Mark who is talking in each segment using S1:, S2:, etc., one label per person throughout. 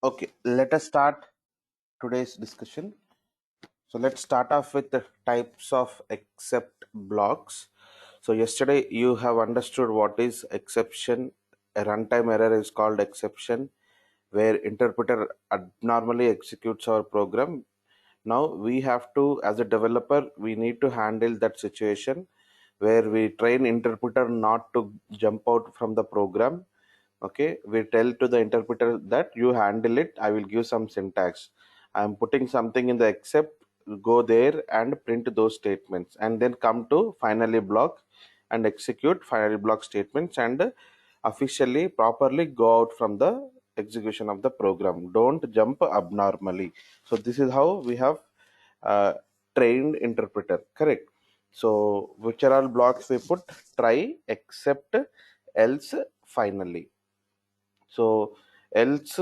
S1: Okay, let us start today's discussion. So let's start off with the types of except blocks. So yesterday you have understood what is exception. A runtime error is called exception, where interpreter abnormally executes our program. Now we have to, as a developer, we need to handle that situation where we train interpreter not to jump out from the program. Okay, we tell to the interpreter that you handle it, I will give some syntax, I'm putting something in the except, go there and print those statements and then come to finally block and execute finally block statements and officially properly go out from the execution of the program. Don't jump abnormally. So this is how we have uh, trained interpreter, correct? So which are all blocks we put? Try, except, else, finally. So else,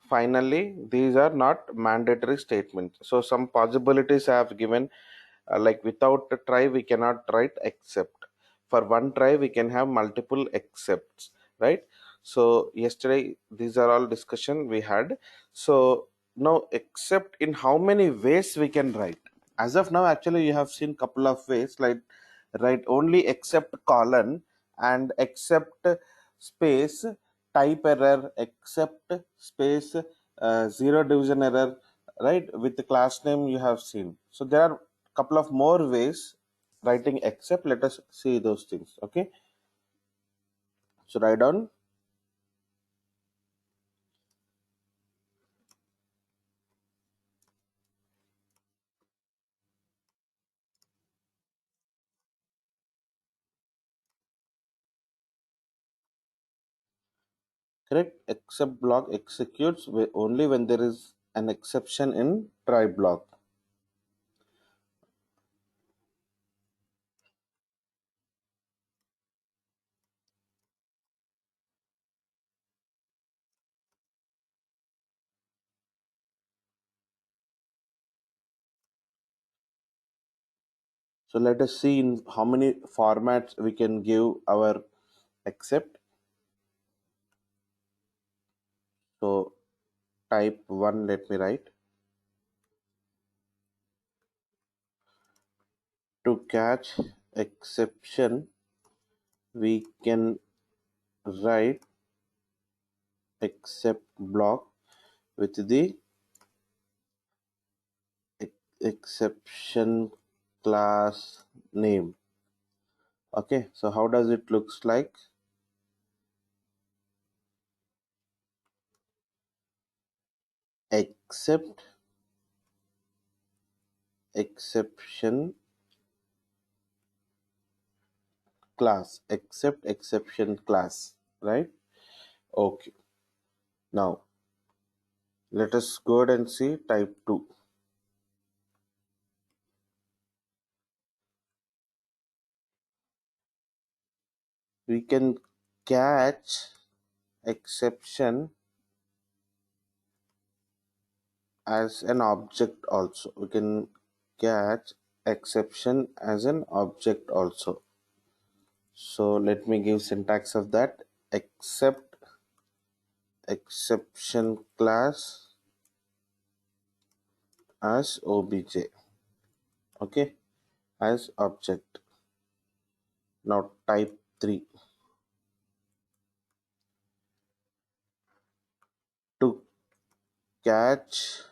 S1: finally, these are not mandatory statements. So some possibilities I have given, like without a try we cannot write except. For one try we can have multiple excepts, right? So yesterday these are all discussion we had. So now except in how many ways we can write? As of now, actually you have seen couple of ways, like write only except colon and except space type error, except space zero division error, right? With the class name you have seen. So there are couple of more ways writing except. Let us see those things. Okay, so write down correct. Except block executes only when there is an exception in try block. So let us see in how many formats we can give our except. So type 1, let me write. To catch exception we can write except block with the exception class name. Okay, so how does it looks like? Except exception class, except exception class, right? Okay, now let us go ahead and see type 2. We can catch exception as an object also. We can catch exception as an object also. So let me give syntax of that. Except exception class as obj, okay, as object. Now type 3. To catch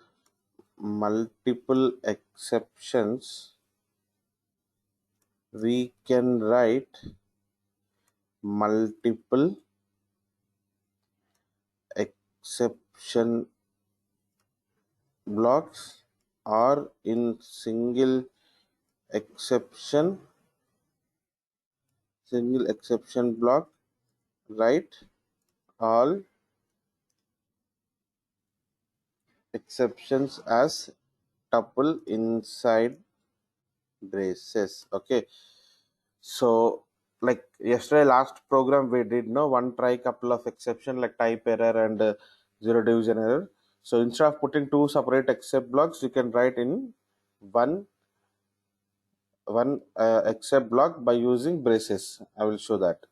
S1: multiple exceptions we can write multiple exception blocks, or in exception single exception block write all exceptions as tuple inside braces. Okay, so like yesterday last program we did no one try couple of exception like type error and zero division error. So instead of putting two separate except blocks you can write in one except block by using braces. I will show that.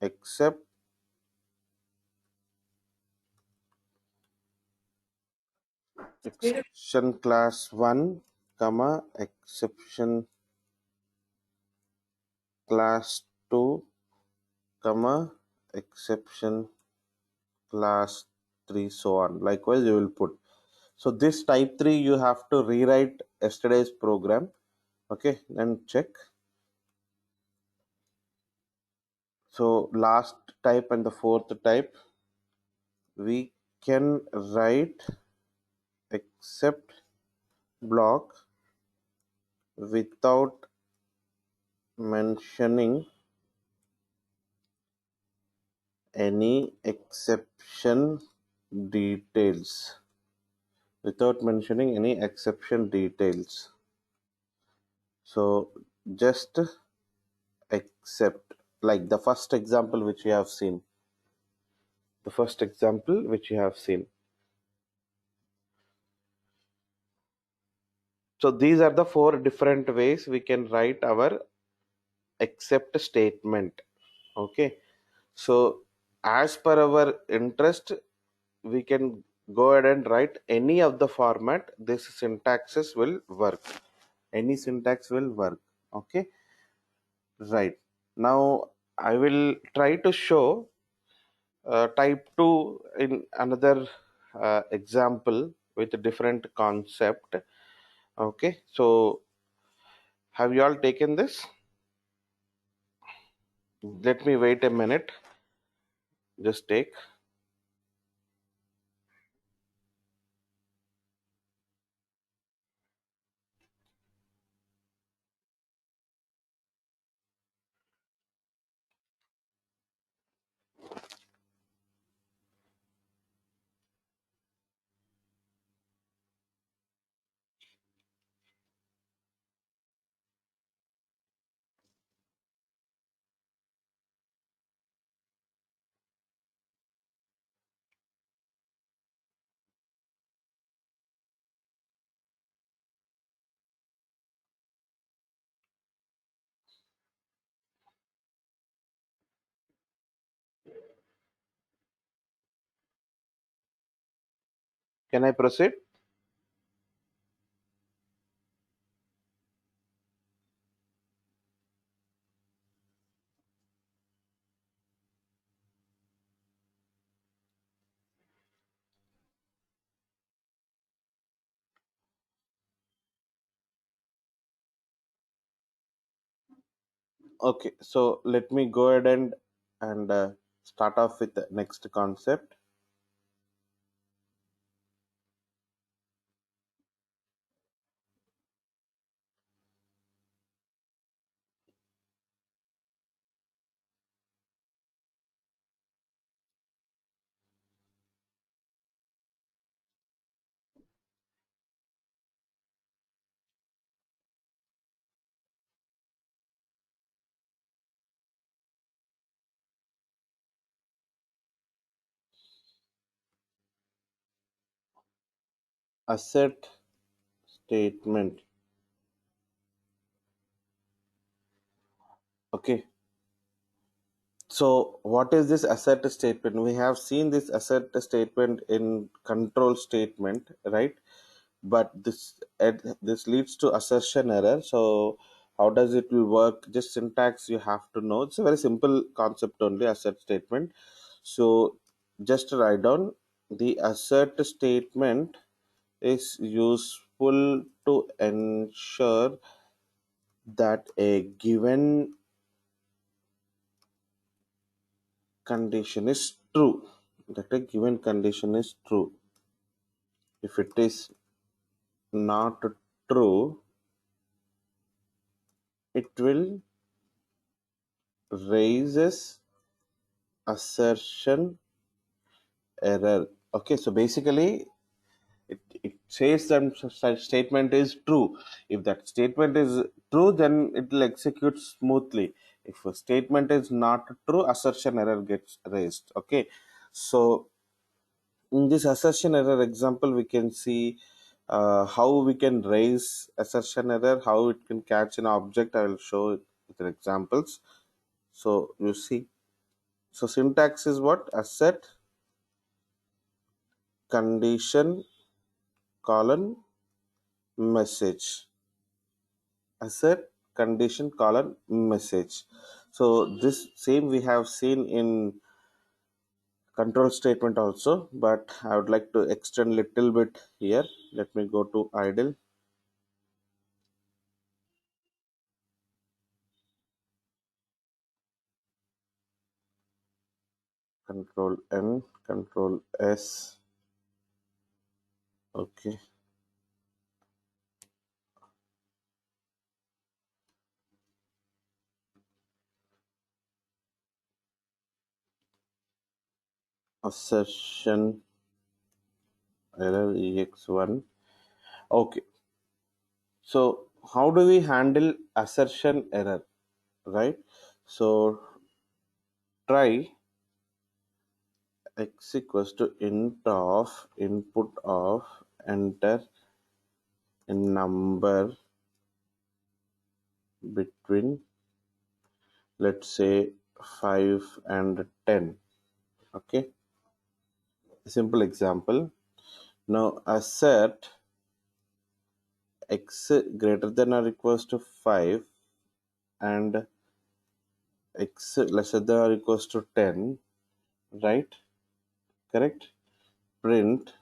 S1: Except exception class 1 comma exception class 2 comma exception class 3, so on. Likewise you will put. So this type 3 you have to rewrite yesterday's program. Okay, then check. So last type and the fourth type, we can write except block without mentioning any exception details. Without mentioning any exception details. So just accept, like the first example which you have seen. The first example which you have seen. So these are the four different ways we can write our except statement. Okay. So as per our interest, we can go ahead and write any of the format. This syntaxes will work. Any syntax will work. Okay. Right. Now I will try to show type 2 in another example with a different concept. Okay. So have you all taken this? Let me wait a minute. Just take. Can I proceed? Okay, so let me go ahead and start off with the next concept. Assert statement. Okay, so what is this assert statement? We have seen this assert statement in control statement, right? But this leads to assertion error. So how does it will work? Just syntax you have to know. It's a very simple concept only, assert statement. So just write down the assert statement is useful to ensure that a given condition is true. That a given condition is true. If it is not true, it will raises assertion error. Okay, so basically it says that such statement is true. If that statement is true, then it will execute smoothly. If a statement is not true, assertion error gets raised. Okay, so in this assertion error example, we can see how we can raise assertion error, how it can catch an object. I will show it with examples. So you see, so syntax is what? Assert condition colon message. Assert condition colon message. So this same we have seen in control statement also, but I would like to extend little bit here. Let me go to idle. Control N, control S. Okay. Assertion error ex1. Okay. So how do we handle assertion error, right? So try x equals to int of input of enter a number between, let's say, 5 and 10. Okay, simple example. Now assert x greater than or equals to 5 and x lesser than or equals to 10, right? Correct. Print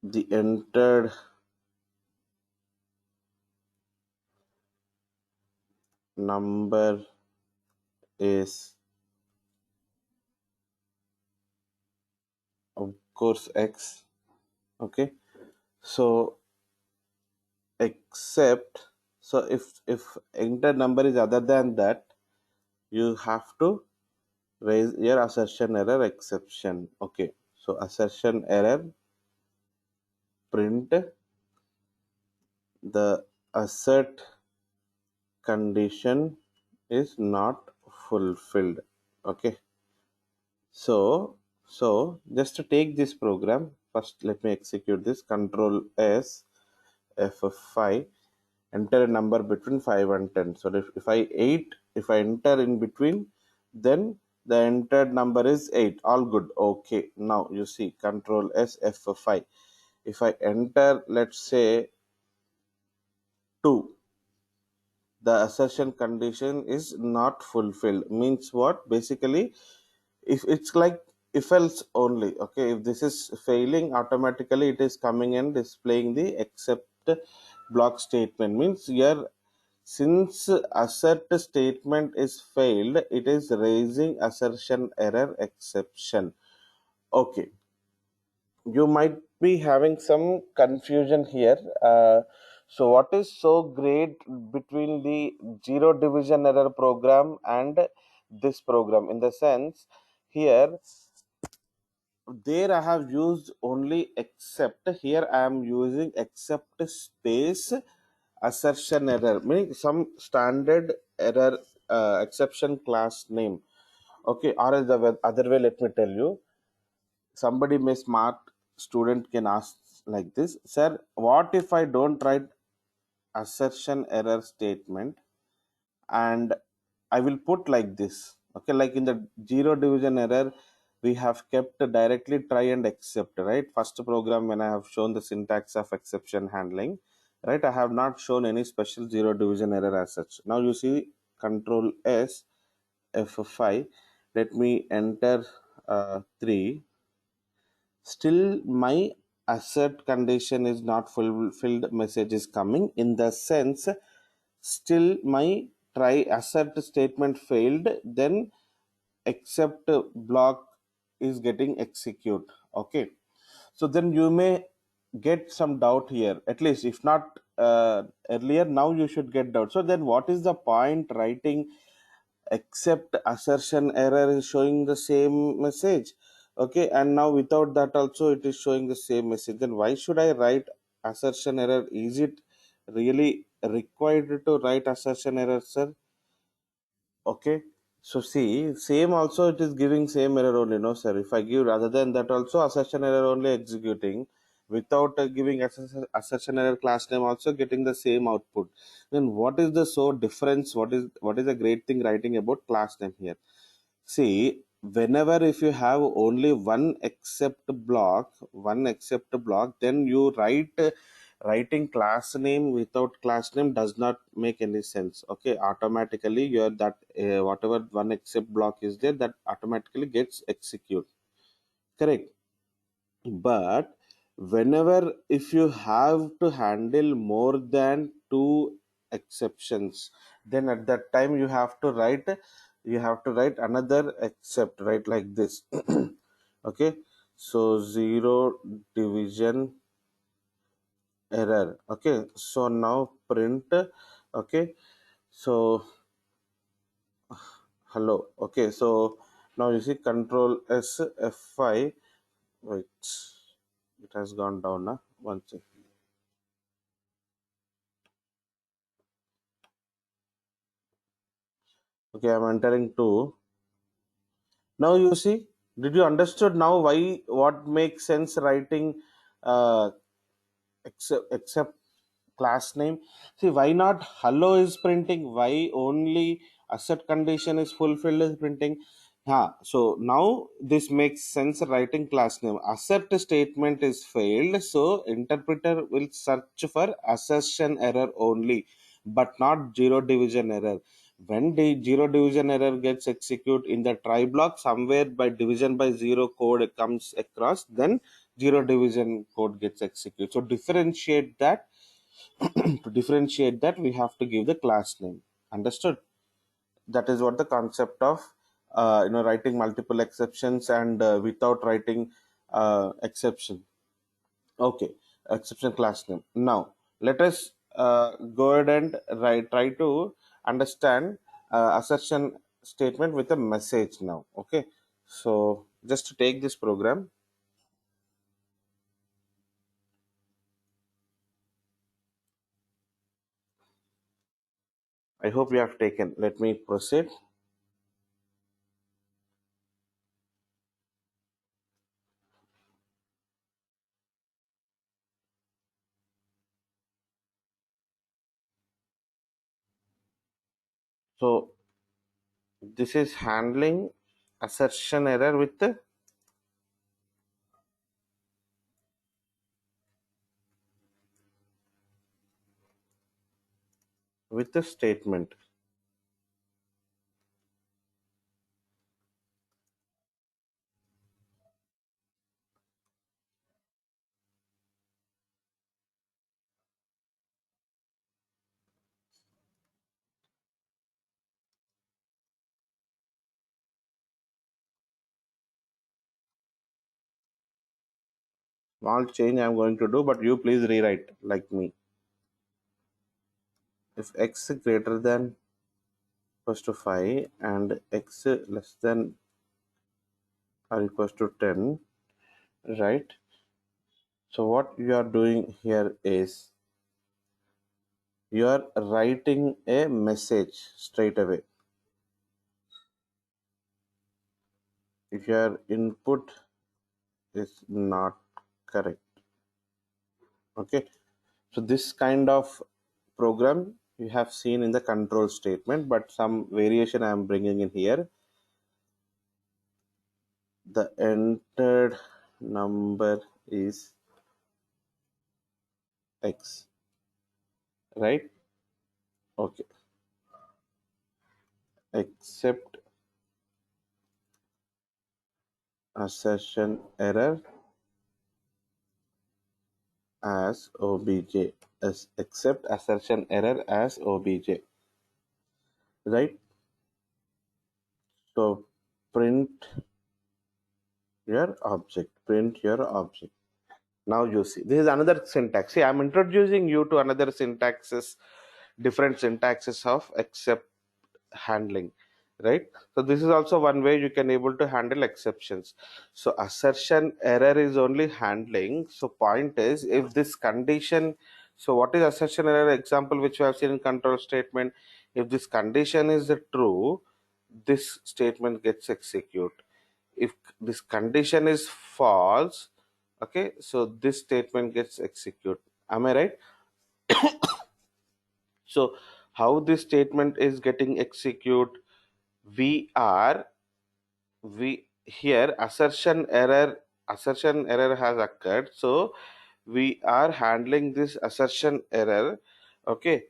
S1: the entered number is, of course, x. Okay, so except, so if entered number is other than that, you have to raise your assertion error exception. Okay, so assertion error, print the assert condition is not fulfilled. Okay, so just to take this program first, let me execute this. Control S F5, enter a number between 5 and 10. So if I 8, if I enter in between, then the entered number is 8. All good. Okay, now you see control S F5. If I enter, let's say, 2, the assertion condition is not fulfilled. Means what? Basically, if it's like if else only. Okay, if this is failing, automatically it is coming and displaying the except block statement. Means here, since assert statement is failed, it is raising assertion error exception. Okay, you might be having some confusion here. So what is so great between the zero division error program and this program? In the sense, here, there I have used only except. Here I am using except space assertion error, meaning some standard error exception class name. Okay, or as the other way, let me tell you, somebody may smart student can ask like this, sir, what if I don't write assertion error statement and I will put like this? Okay, like in the zero division error, we have kept directly try and except, right? First program, when I have shown the syntax of exception handling, right, I have not shown any special zero division error as such. Now you see control S F5, let me enter 3. Still my assert condition is not fulfilled message is coming. In the sense, still my try assert statement failed, then except block is getting execute. Okay, so then you may get some doubt here, at least if not earlier, now you should get doubt. So then what is the point writing except assertion error is showing the same message? Okay, and now without that also it is showing the same message. Then why should I write assertion error? Is it really required to write assertion error, sir? Okay, so see, same also it is giving same error only, no sir? If I give rather than that also assertion error only executing, without giving assertion error class name also getting the same output, then what is the so difference? What is the great thing writing about class name here? See, whenever if you have only one except block, then you writing class name without class name does not make any sense. Okay, automatically your that whatever one except block is there, that automatically gets execute, correct. But whenever if you have to handle more than two exceptions, then at that time you have to write another except, right, like this. Okay, so zero division error. Okay, so now print. Okay, so hello. Okay, so now you see control S F5. Wait, it has gone down now. One second. Okay, I'm entering two. Now you see, did you understood now why what makes sense writing uh, except class name? See, why not hello is printing? Why only asset condition is fulfilled is printing? So now this makes sense writing class name. Assert statement is failed, so interpreter will search for assertion error only, but not zero division error. When the zero division error gets executed in the try block, somewhere by division by zero code comes across, then zero division code gets executed. So differentiate that. To differentiate that, we have to give the class name. Understood? That is what the concept of writing multiple exceptions and without writing exception. Okay, exception class name. Now let us go ahead and try to understand assertion statement with a message now. Okay, so just to take this program, I hope you have taken. Let me proceed. So this is handling assertion error with the statement. Small change I'm going to do, but you please rewrite like me. If x greater than equals to 5 and x less than or equals to 10, right? So what you are doing here is you are writing a message straight away. If your input is not correct, okay. So this kind of program you have seen in the control statement, but some variation I am bringing in here. The entered number is x, right? Okay, except assertion error as obj, as except assertion error as obj, right? So print your object. Now you see this is another syntax. See, I'm introducing you to another syntaxes, different syntaxes of except handling, right? So this is also one way you can able to handle exceptions. So assertion error is only handling. So point is, if this condition, so what is assertion error example which we have seen in control statement? If this condition is true, this statement gets execute. If this condition is false, okay, so this statement gets execute. Am I right? So how this statement is getting execute, we are we here assertion error has occurred, so we are handling this assertion error, okay,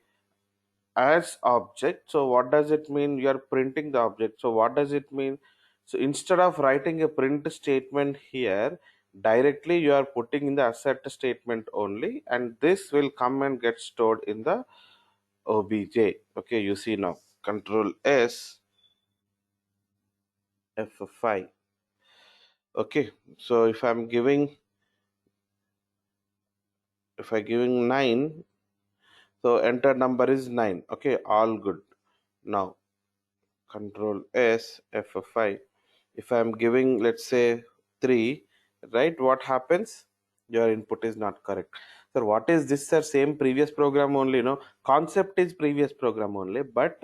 S1: as object. So what does it mean? You are printing the object. So what does it mean? So instead of writing a print statement here, directly you are putting in the assert statement only, and this will come and get stored in the obj. Okay, you see now. Control S F5. Okay, so if I giving 9, so enter number is 9. Okay, all good. Now control S F5. If I'm giving, let's say, 3, right, what happens? Your input is not correct. So what is this, sir? Same previous program only, no? Concept is previous program only, but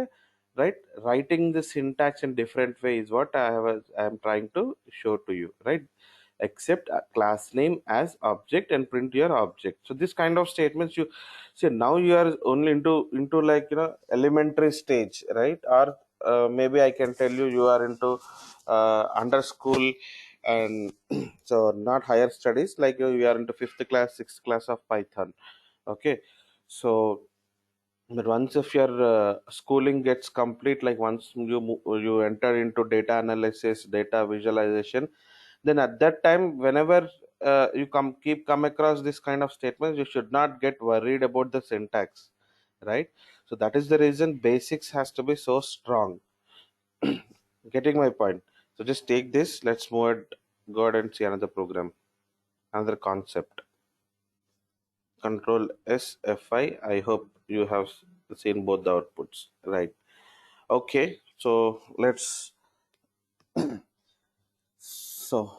S1: right, writing the syntax in different way is what I am trying to show to you, right? Accept a class name as object and print your object. So this kind of statements, you see, now you are only into like, elementary stage, right? Or maybe I can tell you, you are into under school, and so not higher studies, like you are into fifth class, sixth class of Python. Okay, so but once if your schooling gets complete, like once you enter into data analysis, data visualization, then at that time, whenever you come across this kind of statements, you should not get worried about the syntax, right? So that is the reason basics has to be so strong. Getting my point? So just take this. Let's move it. Go ahead and see another program, another concept. Control S F5. I hope you have seen both the outputs, right? Okay. So let's. So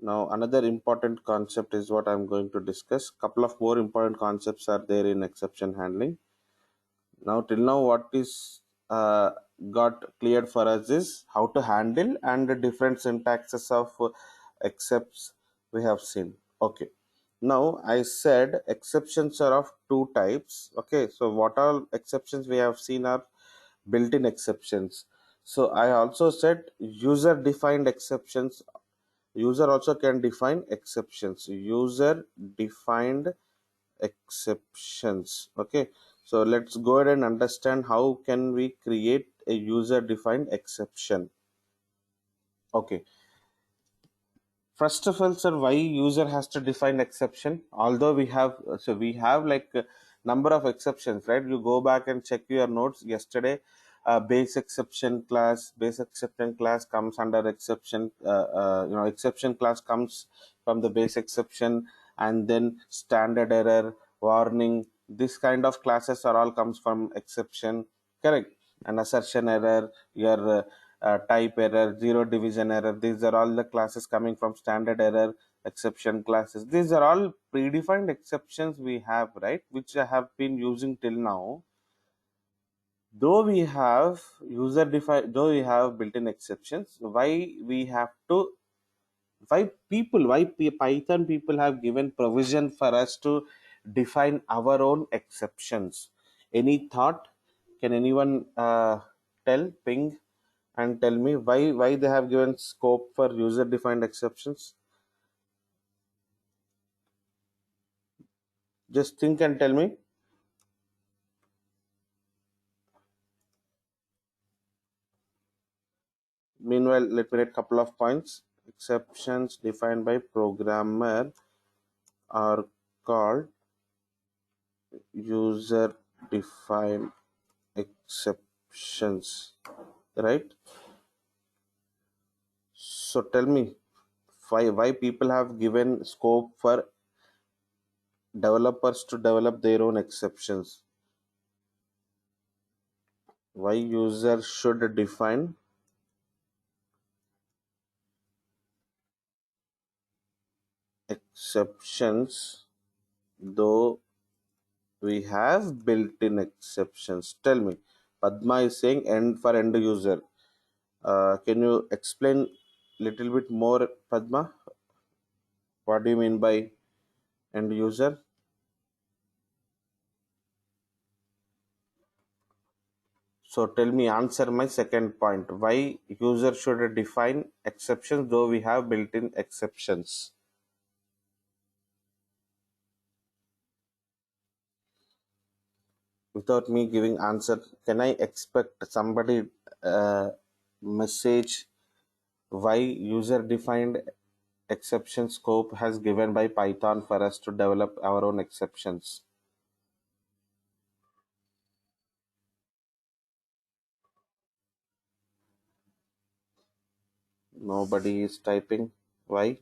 S1: now another important concept is what I'm going to discuss. Couple of more important concepts are there in exception handling. Now till now, what is got cleared for us is how to handle and the different syntaxes of excepts we have seen. Okay. Now I said exceptions are of two types. Okay. So what all exceptions we have seen are built-in exceptions. So I also said user defined exceptions. User also can define exceptions. User defined exceptions. Okay, so let's go ahead and understand how can we create a user defined exception. Okay, first of all, sir, why user has to define exception? Although we have, so we have like a number of exceptions, right? You go back and check your notes yesterday. Base exception class comes under exception. Exception class comes from the base exception, and then standard error, warning. This kind of classes are all comes from exception, correct? And assertion error, your type error, zero division error. These are all the classes coming from standard error, exception classes. These are all predefined exceptions we have, right? Which I have been using till now. Though we have though we have built-in exceptions, we have to, Python people have given provision for us to define our own exceptions. Any thought? Can anyone ping and tell me why they have given scope for user defined exceptions? Just think and tell me. Meanwhile, let me write a couple of points. Exceptions defined by programmer are called user defined exceptions, right? So tell me why people have given scope for developers to develop their own exceptions. Why user should define exceptions, though we have built-in exceptions. Tell me. Padma is saying end for end user. Can you explain little bit more, Padma? What do you mean by end user? So tell me, answer my second point. Why user should define exceptions though we have built-in exceptions? Without me giving answer, can I expect somebody message why user defined exception scope has given by Python for us to develop our own exceptions? Nobody is typing. Why?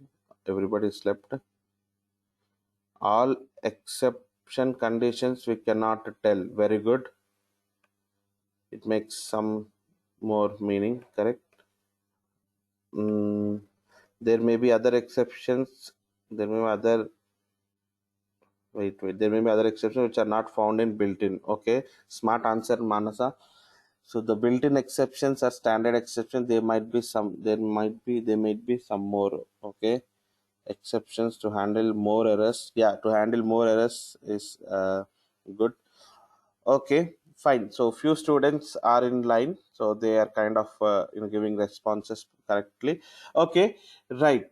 S1: Everybody slept. All exception conditions we cannot tell. Very good. It makes some more meaning, correct? Mm, there may be other exceptions. There may be other wait. There may be other exceptions which are not found in built-in. Okay, smart answer, Manasa. So the built-in exceptions are standard exceptions. There might be some. There might be some more. Okay, exceptions to handle more errors. Yeah, to handle more errors is good. Okay, fine. So few students are in line, so they are kind of giving responses correctly. Okay, right.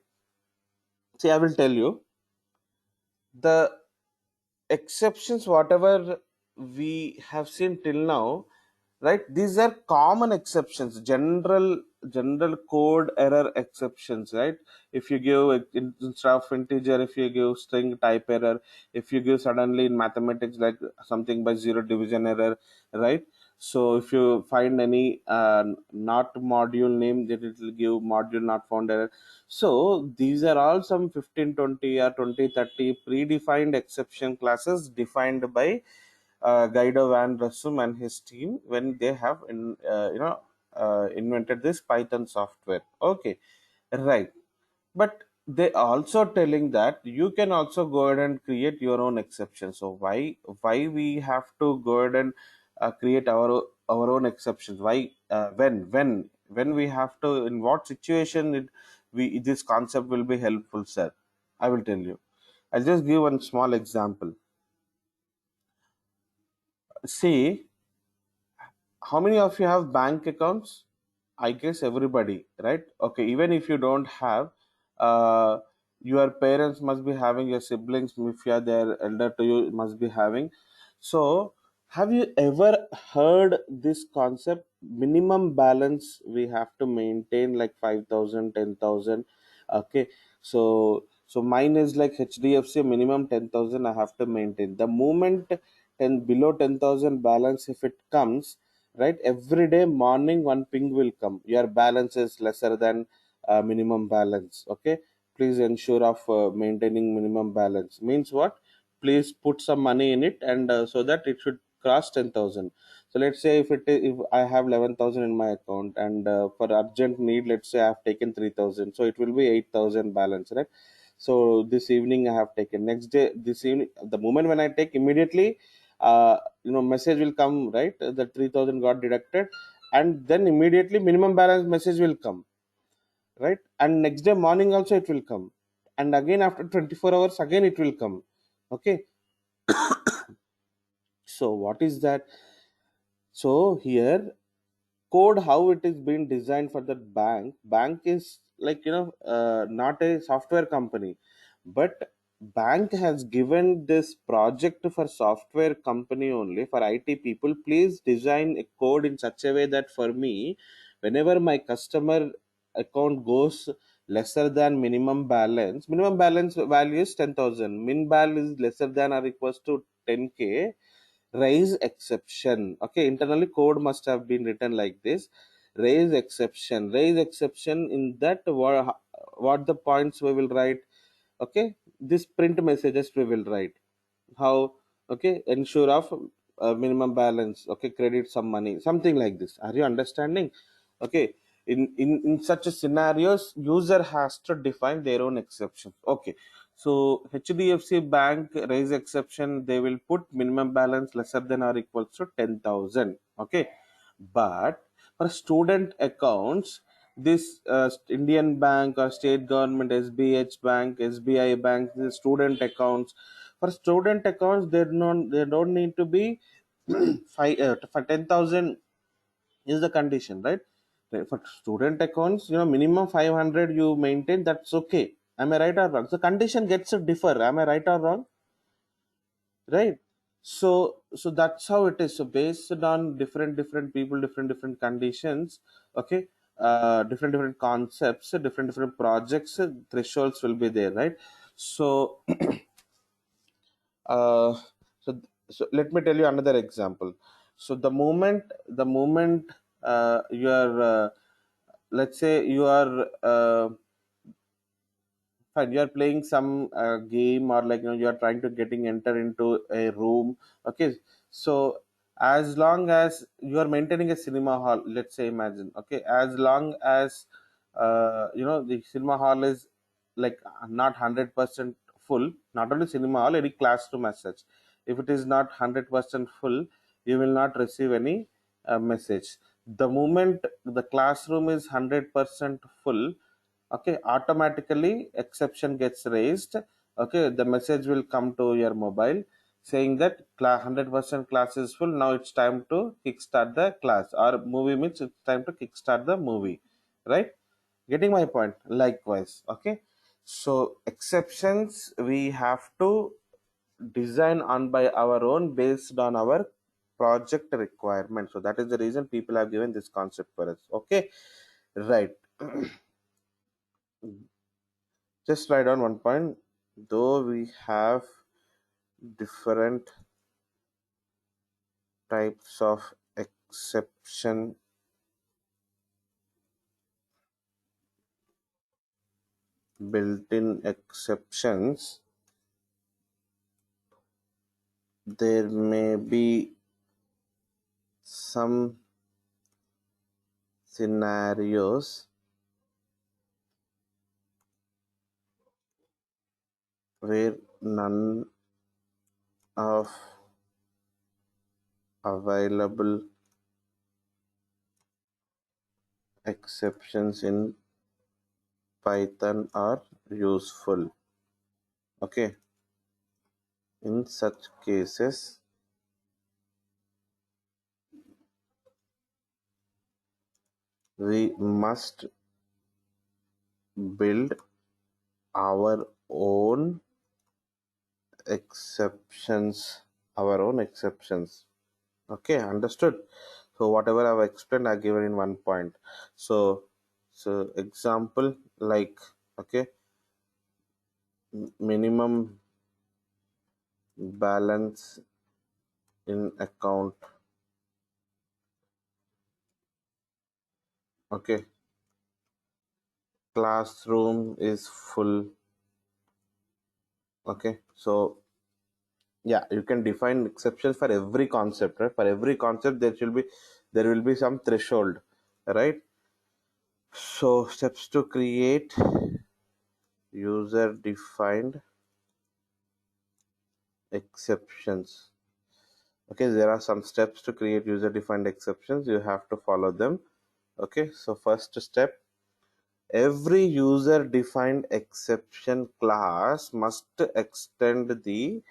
S1: See, I will tell you the exceptions whatever we have seen till now, right? These are common exceptions, general code error exceptions, right? If you give instead of integer, if you give string type error, if you give suddenly in mathematics like something by zero division error, right? So if you find any not module name, that it will give module not found error. So these are all some 15, 20 or 20, 30 predefined exception classes defined by Guido van Rossum and his team when they have invented this Python software. Okay, right. But they also telling that you can also go ahead and create your own exception. So why we have to go ahead and create our own exceptions? Why when we have to, in what situation we this concept will be helpful, sir? I will tell you. I'll just give one small example. See, how many of you have bank accounts? I guess everybody, right? Okay, even if you don't have, uh, your parents must be having, your siblings, if you are their elder to you, must be having. So, have you ever heard this concept? Minimum balance we have to maintain like 5,000, 10,000. Okay, so mine is like HDFC minimum 10,000 I have to maintain. The moment 10 below 10,000 balance, if it comes, right, every day morning one ping will come, your balance is lesser than minimum balance. Okay, please ensure of maintaining minimum balance. Means what? Please put some money in it, and so that it should cross 10,000. So let's say if I have 11,000 in my account, and for urgent need, let's say I have taken 3,000, so it will be 8,000 balance, right? So this evening I have taken, next day this evening, the moment when I take, immediately message will come, right? The 3,000 got deducted, and then immediately minimum balance message will come, right? And next day morning also it will come, and again after 24 hours again it will come. Okay, so what is that? So here, code how it is being designed for the bank is like, not a software company, but bank has given this project for software company only, for IT people. Please design a code in such a way that for me, whenever my customer account goes lesser than minimum balance value is 10,000, min bal is lesser than or equals to 10k, raise exception. Okay, internally code must have been written like this: raise exception. In that, what the points we will write? Okay, this print messages we will write. How? Okay, ensure of minimum balance. Okay, credit some money, something like this. Are you understanding? Okay, in such a scenarios, user has to define their own exceptions. Okay, so HDFC Bank raise exception, they will put minimum balance lesser than or equals to 10,000. Okay, but for student accounts, this Indian Bank or state government, SBH Bank, SBI Bank, the student accounts, for student accounts, they don't need to be five for 10,000. is the condition, right? For student accounts, minimum 500 you maintain, that's okay. Am I right or wrong? So condition gets to differ. Am I right or wrong? Right. So that's how it is. So based on different people, different conditions, okay, different concepts, different projects, thresholds will be there, right? So uh, so so let me tell you another example. So the moment you are let's say you are fine, you are playing some game, or like you are trying to getting enter into a room, okay. So as long as you are maintaining a cinema hall, let's say, imagine, okay, as long as the cinema hall is like not 100% full, not only cinema hall, any classroom as such, if it is not 100% full, you will not receive any message. The moment the classroom is 100% full, okay, automatically exception gets raised. Okay, the message will come to your mobile saying that 100% class is full, now it's time to kickstart the class, or movie means it's time to kickstart the movie, right? Getting my point? Likewise, okay. So exceptions we have to design on by our own based on our project requirement. So that is the reason people have given this concept for us, okay, right. Just write down one point. Though we have different types of exception, built-in exceptions, there may be some scenarios where none of available exceptions in Python are useful. Okay, in such cases, we must build our own exceptions, okay, understood. So whatever I've explained, I given in one point. So example, like, okay, minimum balance in account, okay, classroom is full, okay. So yeah, you can define exceptions for every concept, right? For every concept there will be some threshold, right? So steps to create user defined exceptions. Okay, there are some steps to create user defined exceptions, you have to follow them. Okay, so first step, every user defined exception class must extend the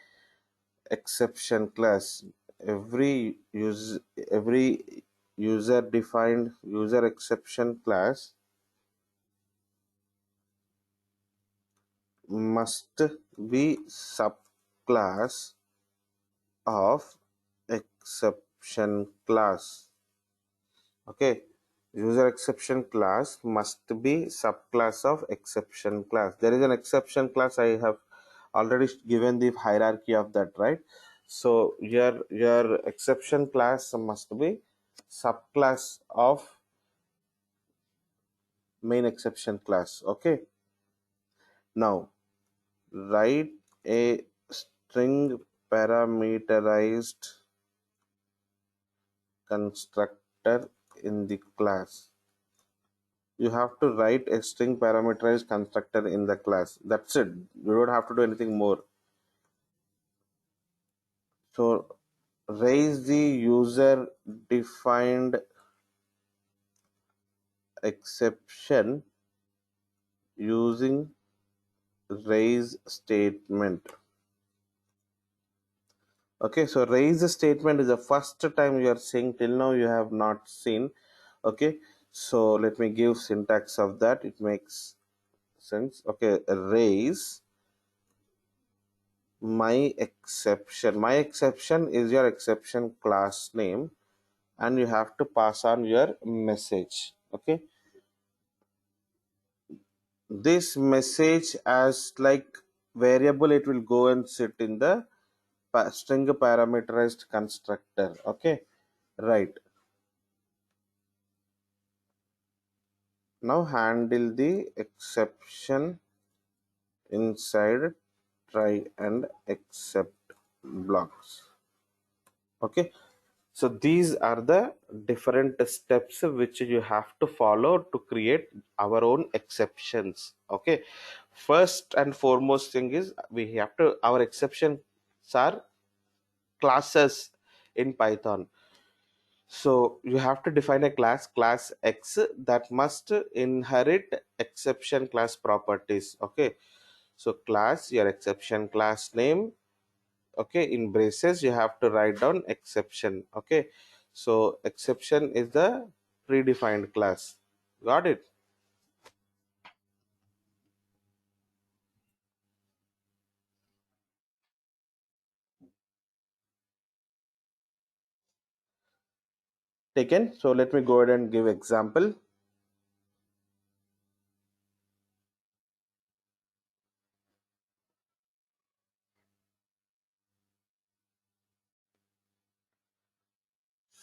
S1: exception class. Every user defined user exception class must be subclass of exception class. Okay, user exception class must be subclass of exception class. There is an exception class, I have already given the hierarchy of that, right? So your exception class must be subclass of main exception class. Okay, now write a string parameterized constructor in the class. You have to write a string parameterized constructor in the class. That's it. You don't have to do anything more. So raise the user defined exception using raise statement. Okay, so raise statement is the first time you are seeing, till now you have not seen. Okay, so let me give syntax of that, it makes sense. Okay, raise my exception is your exception class name, and you have to pass on your message. Okay, this message as like variable, it will go and sit in the string parameterized constructor. Okay, right. Now handle the exception inside try and except blocks. Okay, so these are the different steps which you have to follow to create our own exceptions. Okay, first and foremost thing is we have to, our exceptions are classes in Python. So you have to define a class X that must inherit exception class properties. Okay, so class, your exception class name. Okay, in braces you have to write down exception. Okay, so exception is the predefined class. Got it? Taken. So let me go ahead and give example.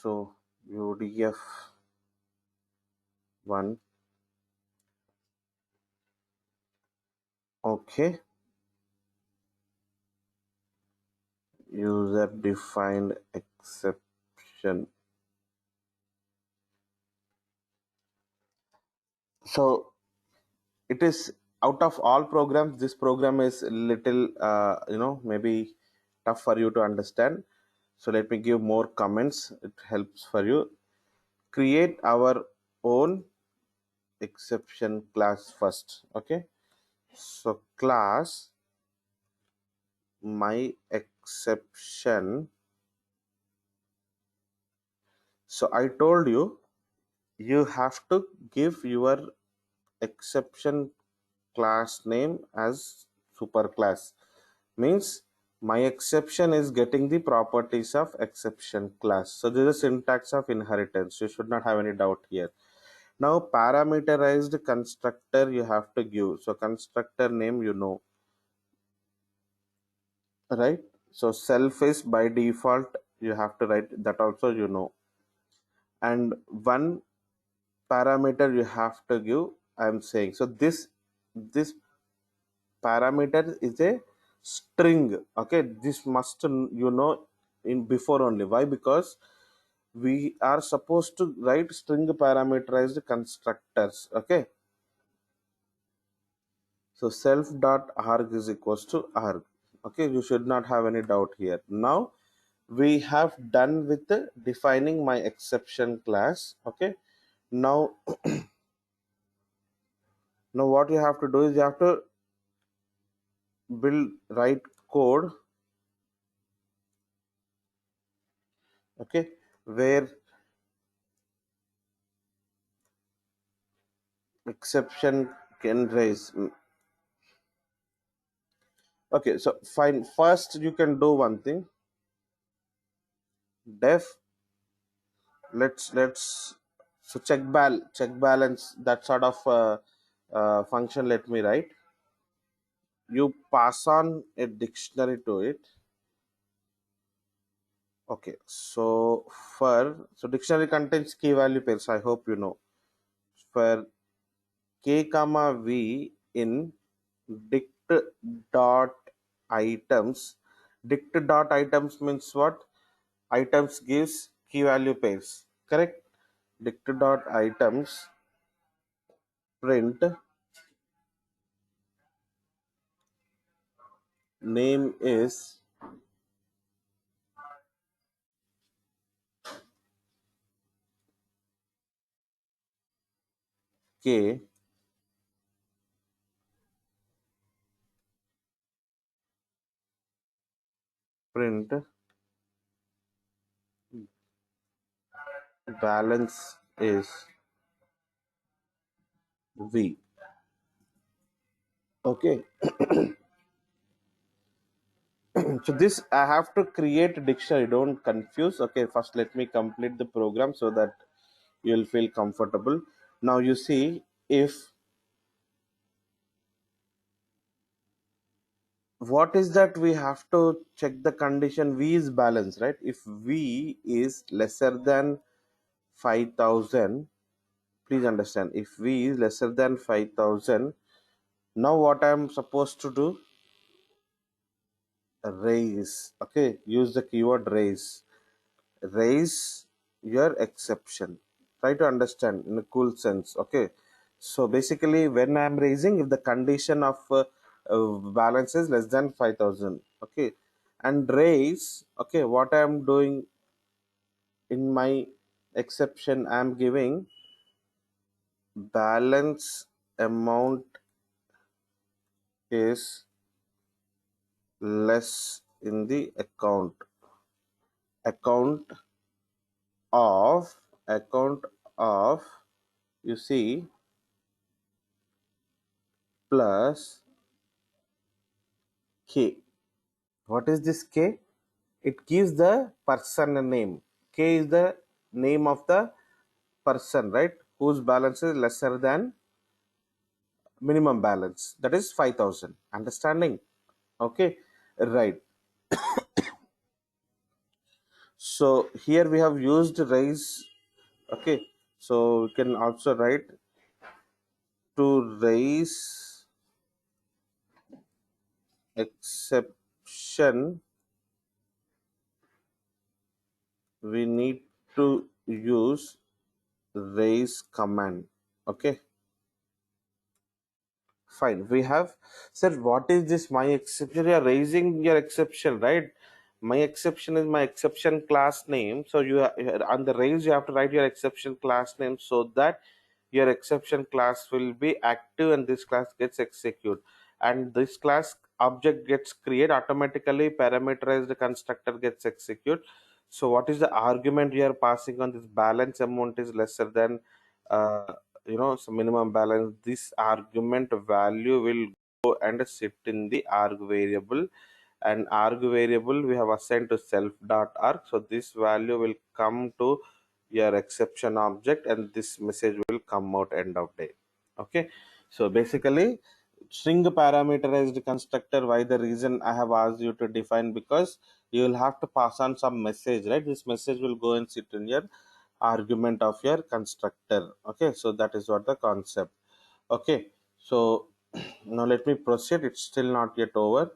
S1: So UDF1. Okay, user defined exception. So it is, out of all programs, this program is little maybe tough for you to understand. So let me give more comments, it helps for you. Create our own exception class first. Okay, so class my exception. So I told you, you have to give your exception class name as superclass. Means my exception is getting the properties of exception class. So this is a syntax of inheritance, you should not have any doubt here. Now parameterized constructor you have to give. So constructor name, right? So self is by default, you have to write that also, and one parameter you have to give, I'm saying. So this parameter is a string. Okay, this must in before only. Why? Because we are supposed to write string parameterized constructors. Okay, so self dot arg is equals to arg. Okay, you should not have any doubt here. Now we have done with the defining my exception class. Okay, now now what you have to do is you have to build, write code. Okay, where exception can raise. Okay, so fine, first you can do one thing. Def, let's so check balance, that sort of function, let me write. You pass on a dictionary to it. Okay, so so dictionary contains key value pairs, I hope you know. For k comma v in dict dot items. Dict dot items means what? Items gives key value pairs, correct? Dict dot items print name is k, print balance is. V. Okay. So this I have to create a dictionary. Don't confuse. Okay, first let me complete the program so that you'll feel comfortable. Now you see, if what is that, we have to check the condition V is balanced, right? If V is lesser than 5,000, please understand, if V is lesser than 5,000, now what I'm supposed to do? Raise. Okay, use the keyword raise. Raise your exception. Try to understand in a cool sense. Okay, so basically when I'm raising, if the condition of balance is less than 5,000, okay, and raise, okay, what I'm doing in my exception, I'm giving balance amount is less in the account account of, you see, plus K. What is this K? It gives the person a name. K is the name of the person, right? Whose balance is lesser than minimum balance. That is 5,000. Understanding? Okay. Right. So here we have used raise. Okay. So we can also write to raise exception, we need to use raise command. Okay, fine. We have said, what is this my exception? You are raising your exception, right? My exception is my exception class name. So on the raise, you have to write your exception class name so that your exception class will be active and this class gets execute, and this class object gets create automatically, parameterized constructor gets execute. So what is the argument you are passing on? This balance amount is lesser than uh, so minimum balance. This argument value will go and sit in the arg variable, and arg variable we have assigned to self dot arg. So this value will come to your exception object and this message will come out end of day. Okay, so basically string parameterized constructor, why the reason I have asked you to define, because you will have to pass on some message, right? This message will go and sit in your argument of your constructor. Okay, so that is what the concept. Okay, so now let me proceed. It's still not yet over.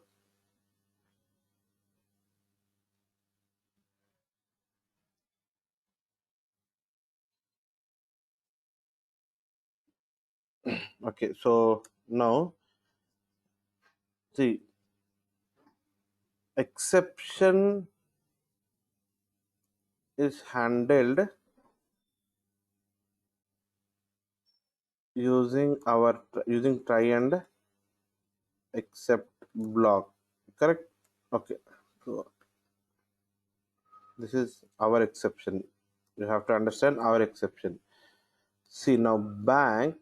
S1: Okay, so now the exception is handled using try and except block, correct? Okay, so this is our exception. You have to understand our exception. See, now bank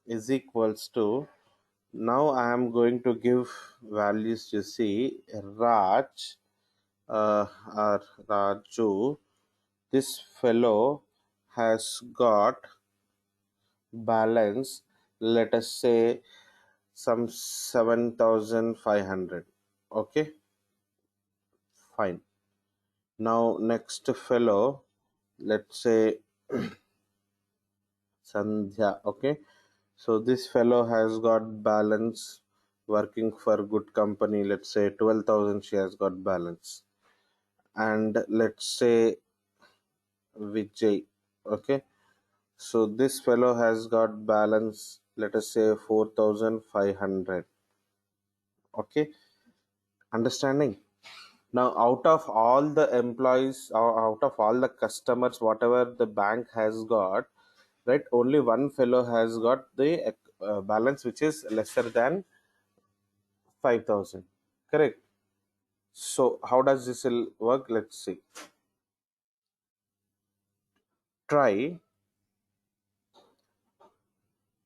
S1: is equals to, now I am going to give values. You see, Raj or Raju, this fellow has got balance, let us say some 7,500. Okay, fine. Now next fellow, let's say Sandhya. Okay, so this fellow has got balance, working for good company, let's say 12,000 she has got balance. And let's say Vijay. Okay, so this fellow has got balance, let us say 4,500. Okay, understanding? Now, out of all the employees or out of all the customers, whatever the bank has got, right, only one fellow has got the balance which is lesser than 5,000. Correct. So, how does this will work? Let's see. Try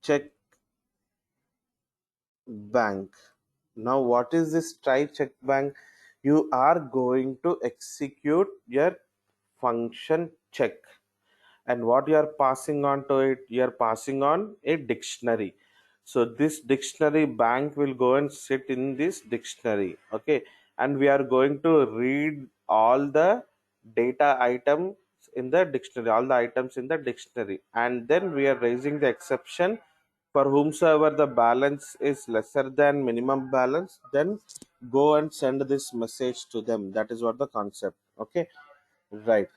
S1: check bank. Now, what is this try check bank? You are going to execute your function check, and what you are passing on to it, you are passing on a dictionary. So this dictionary bank will go and sit in this dictionary, okay, and we are going to read all the data items in the dictionary, all the items in the dictionary, and then we are raising the exception for whomsoever the balance is lesser than minimum balance, then go and send this message to them. That is what the concept, okay, right.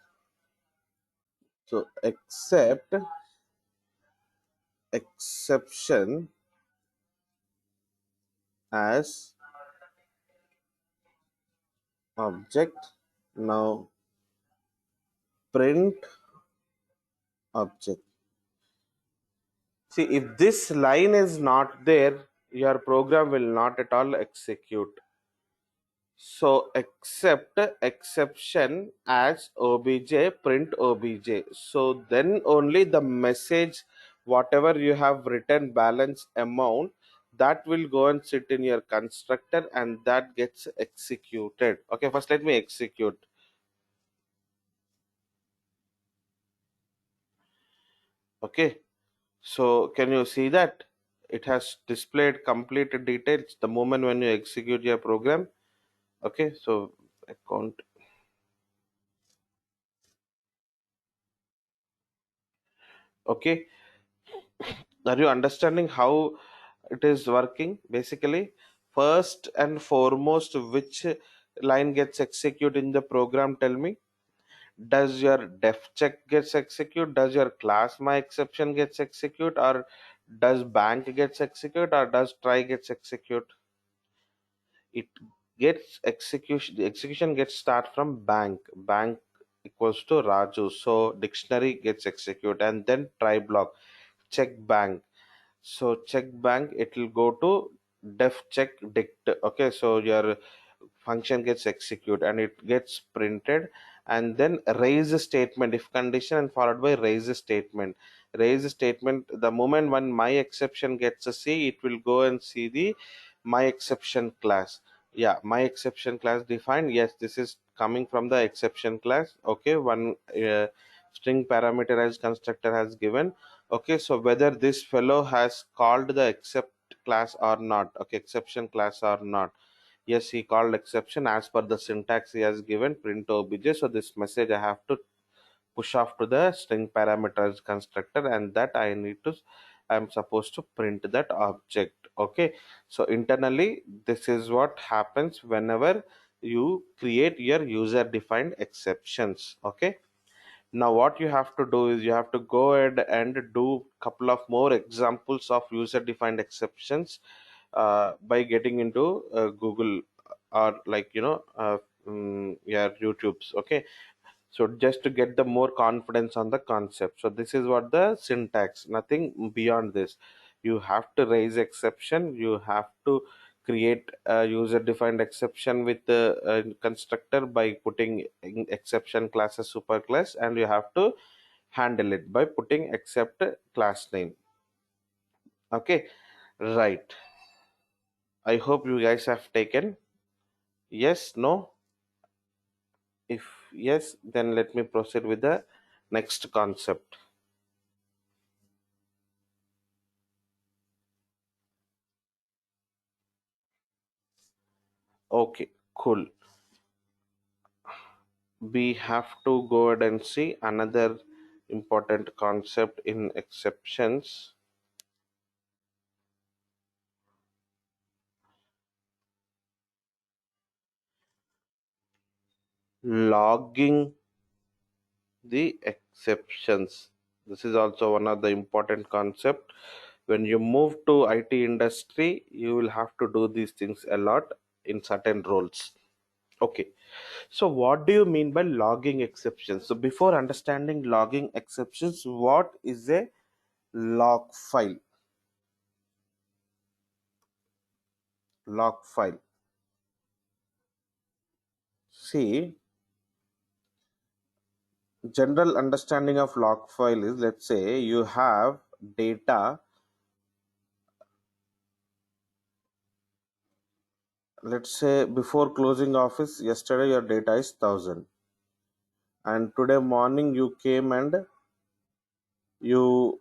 S1: So except exception as object. Now print object. See, if this line is not there, your program will not at all execute. So accept exception as obj print obj. So then only the message, whatever you have written balance amount, that will go and sit in your constructor and that gets executed. Okay, first let me execute. Okay, so can you see that it has displayed complete details the moment when you execute your program? Okay, so account. Okay, are you understanding how it is working? Basically, first and foremost, which line gets executed in the program? Tell me. Does your def check gets execute? Does your class my exception gets execute? Or does bank gets execute? Or does try gets execute? It gets execution. The execution gets start from bank equals to Raju, so dictionary gets execute, and then try block check bank. So check bank, it will go to def check dict. Okay, so your function gets executed and it gets printed, and then raise a statement, if condition, and followed by raise a statement. Raise a statement, the moment when my exception gets a C, it will go and see the my exception class. Yeah, my exception class defined. Yes, this is coming from the exception class. Okay, one string parameterized constructor has given. Okay, so whether this fellow has called the except class or not, okay, exception class or not. Yes, he called exception as per the syntax he has given print obj. So this message I have to push off to the string parameters constructor, and that I'm supposed to print that object. Okay, so internally this is what happens whenever you create your user defined exceptions. Okay, now what you have to do is you have to go ahead and do couple of more examples of user defined exceptions by getting into Google or like yeah, YouTube's. Okay, so just to get the more confidence on the concept, so this is what the syntax, nothing beyond this. You have to raise exception, you have to create a user defined exception with the constructor by putting in exception class as superclass, and you have to handle it by putting except class name. Okay, right. I hope you guys have taken. Yes, no? If yes, then let me proceed with the next concept. Okay, cool. We have to go ahead and see another important concept in exceptions. Logging the exceptions. This is also one of the important concept. When you move to IT industry, you will have to do these things a lot in certain roles. Okay, so what do you mean by logging exceptions? So before understanding logging exceptions, what is a log file? Log file. See, general understanding of log file is, let's say you have data let's say before closing office yesterday your data is 1000, and today morning you came and you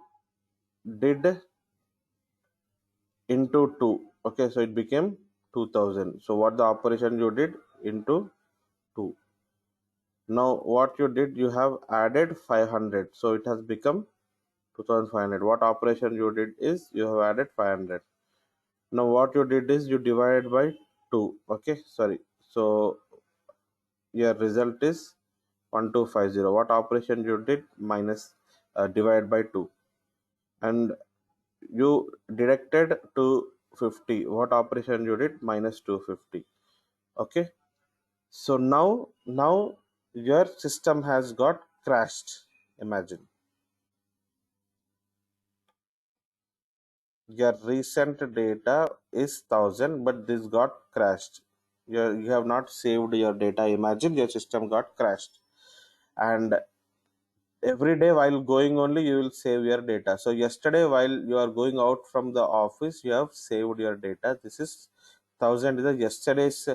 S1: did into 2. Okay, so it became 2000. So what the operation you did into 2. Now what you did, you have added 500, so it has become 2500. What operation you did is you have added 500. Now what you did is you divided by 2. Okay, sorry, so your result is 1250. What operation you did? Minus, divide by 2, and you deducted 250. What operation you did? Minus 250. Okay, so now your system has got crashed. Imagine your recent data is 1000, but this got crashed. You have not saved your data. Imagine your system got crashed, and every day while going only you will save your data. So yesterday while you are going out from the office, you have saved your data. This is 1000 is the yesterday's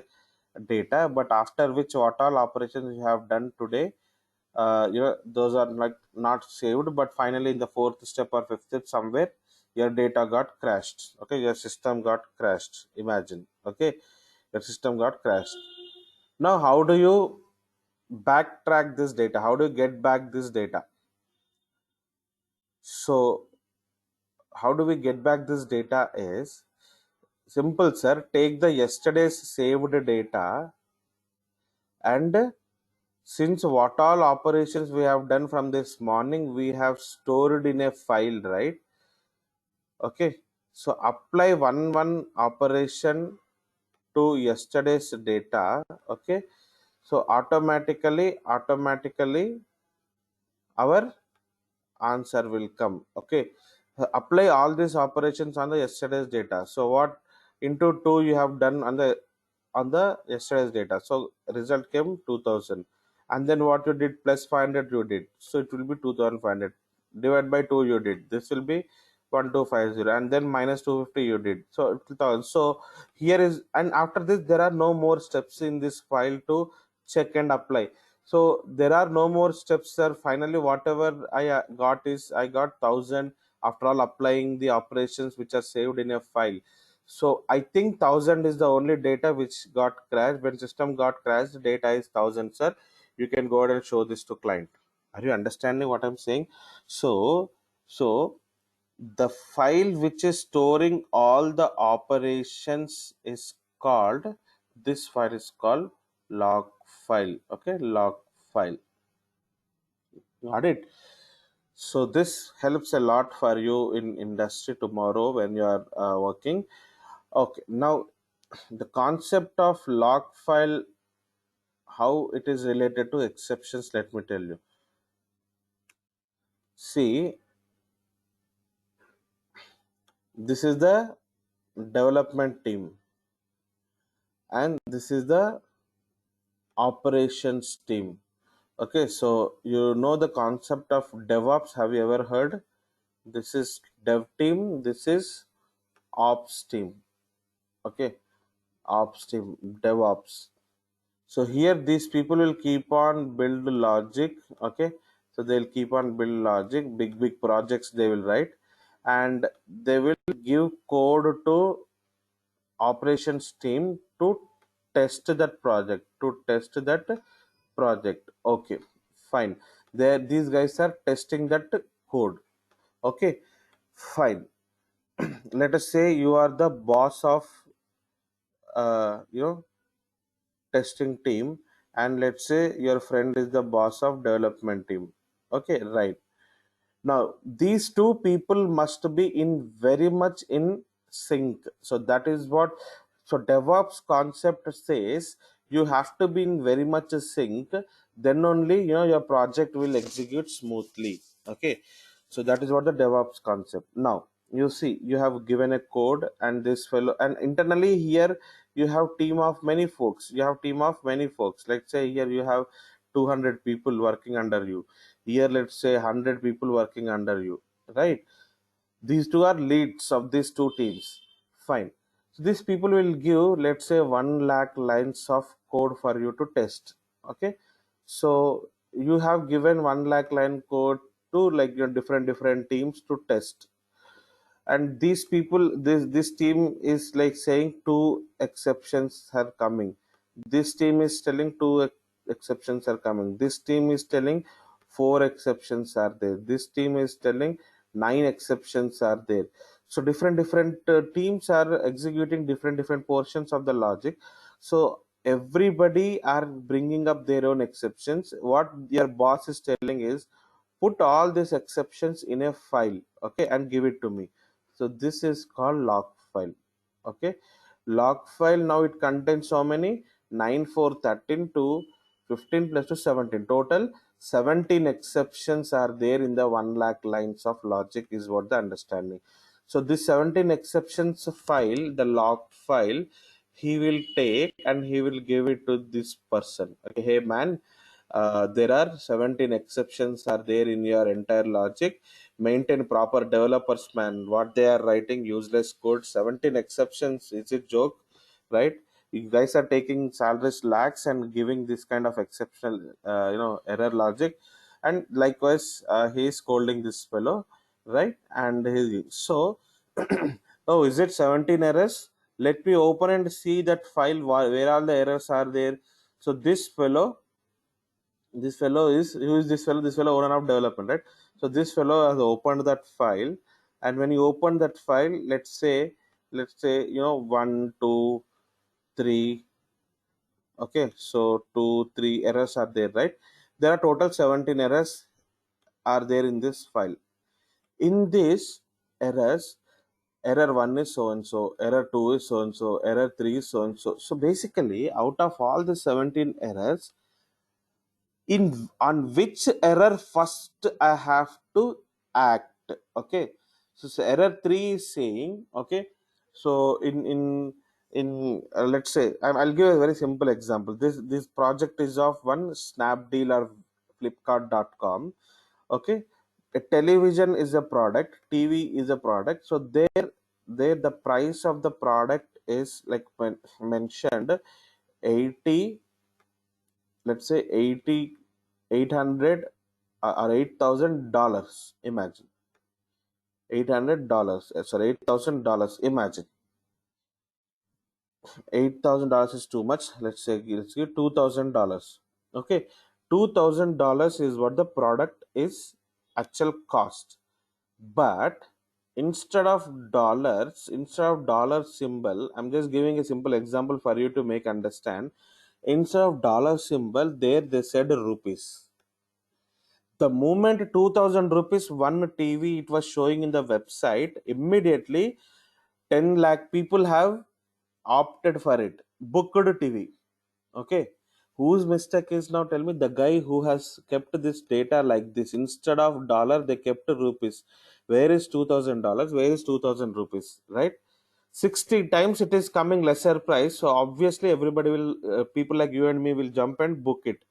S1: data, but after which what all operations you have done today, those are like not saved, but finally in the fourth step or fifth step somewhere your data got crashed. Okay, your system got crashed. Imagine. Okay, your system got crashed. Now how do you backtrack this data? How do you get back this data? So how do we get back this data is simple, sir. Take the yesterday's saved data, and since what all operations we have done from this morning we have stored in a file, right? Okay, so apply one operation to yesterday's data. Okay, so automatically our answer will come. Okay, apply all these operations on the yesterday's data. So what into 2 you have done on the yesterday's data, so result came 2000, and then what you did plus 500 you did, so it will be 2500. Divide by 2 you did, this will be 1250, and then minus 250 you did, so 2000. So here is, and after this there are no more steps in this file to check and apply. So there are no more steps, sir. Finally whatever I got is I got 1000 after all applying the operations which are saved in a file. So I think 1000 is the only data which got crashed. When system got crashed, data is 1000, sir. You can go ahead and show this to client. Are you understanding what I'm saying? So the file which is storing all the operations is called, this file is called log file. Okay, log file. Got it? So this helps a lot for you in industry tomorrow when you are working. Okay, now the concept of log file, how it is related to exceptions, let me tell you. See, this is the development team and this is the operations team. Okay, so you know the concept of DevOps. Have you ever heard? This is dev team, this is ops team. Okay, ops team, DevOps. So here these people will keep on build logic. Okay, so they'll keep on build logic, big projects they will write, and they will give code to operations team to test that project. Okay, fine. There these guys are testing that code. Okay, fine. Let us say you are the boss of uh, you know testing team, and let's say your friend is the boss of development team. Okay, right. Now these two people must be in very much in sync. So that is what, so DevOps concept says you have to be in very much a sync, then only your project will execute smoothly. Okay, so that is what the DevOps concept. Now you see you have given a code, and this fellow, and internally here you have team of many folks. Let's say here you have 200 people working under you. Here let's say 100 people working under you, right? These two are leads of these two teams. Fine. So these people will give, let's say, 1 lakh lines of code for you to test. Okay, so you have given 1 lakh line code to like your different teams to test, and these people, this team is like saying two exceptions are coming, this team is telling exceptions are coming, this team is telling four exceptions are there, this team is telling nine exceptions are there. So different teams are executing different portions of the logic. So everybody are bringing up their own exceptions. What your boss is telling is, put all these exceptions in a file, okay, and give it to me. So this is called log file. Okay, log file, now it contains so many, 9 4 13 to 15 plus to 17, total 17 exceptions are there in the 1 lakh lines of logic is what the understanding. So this 17 exceptions file, the log file, he will take and he will give it to this person. Okay, hey man, there are 17 exceptions are there in your entire logic. Maintain proper developers, man. What they are writing useless code. 17 exceptions. Is it joke, right? You guys are taking salaries lakhs and giving this kind of exceptional, error logic. And likewise, he is scolding this fellow, right? And so, oh, is it 17 errors? Let me open and see that file where all the errors are there. So this fellow is, who is this fellow? This fellow owner of development, right? So this fellow has opened that file, and when you open that file, let's say 1 2 3, okay, so 2 3 errors are there, right? There are total 17 errors are there in this file. In this errors, error 1 is so and so, error 2 is so and so, error 3 is so and so. So basically, out of all the 17 errors, in on which error first I have to act. Okay, so error 3 is saying, okay, so in let's say, I'll give a very simple example. This project is of one Snapdeal or Flipkart.com. Okay, a television is a product, TV is a product. So there the price of the product is like mentioned 80, let's say 80 800 or $8,000. Imagine $800, sorry, $8,000. Imagine $8,000 is too much. Let's give $2,000. Okay, $2,000 is what the product is actual cost. But instead of dollar symbol, I'm just giving a simple example for you to make understand. Instead of dollar symbol, there they said rupees. The moment 2000 rupees one TV it was showing in the website, immediately 10 lakh people have opted for it, booked TV. Okay, whose mistake is now? Tell me. The guy who has kept this data like this, instead of dollar they kept rupees. Where is $2000? Where is 2000 rupees, right? 60 times it is coming lesser price, so obviously everybody will, people like you and me will jump and book it,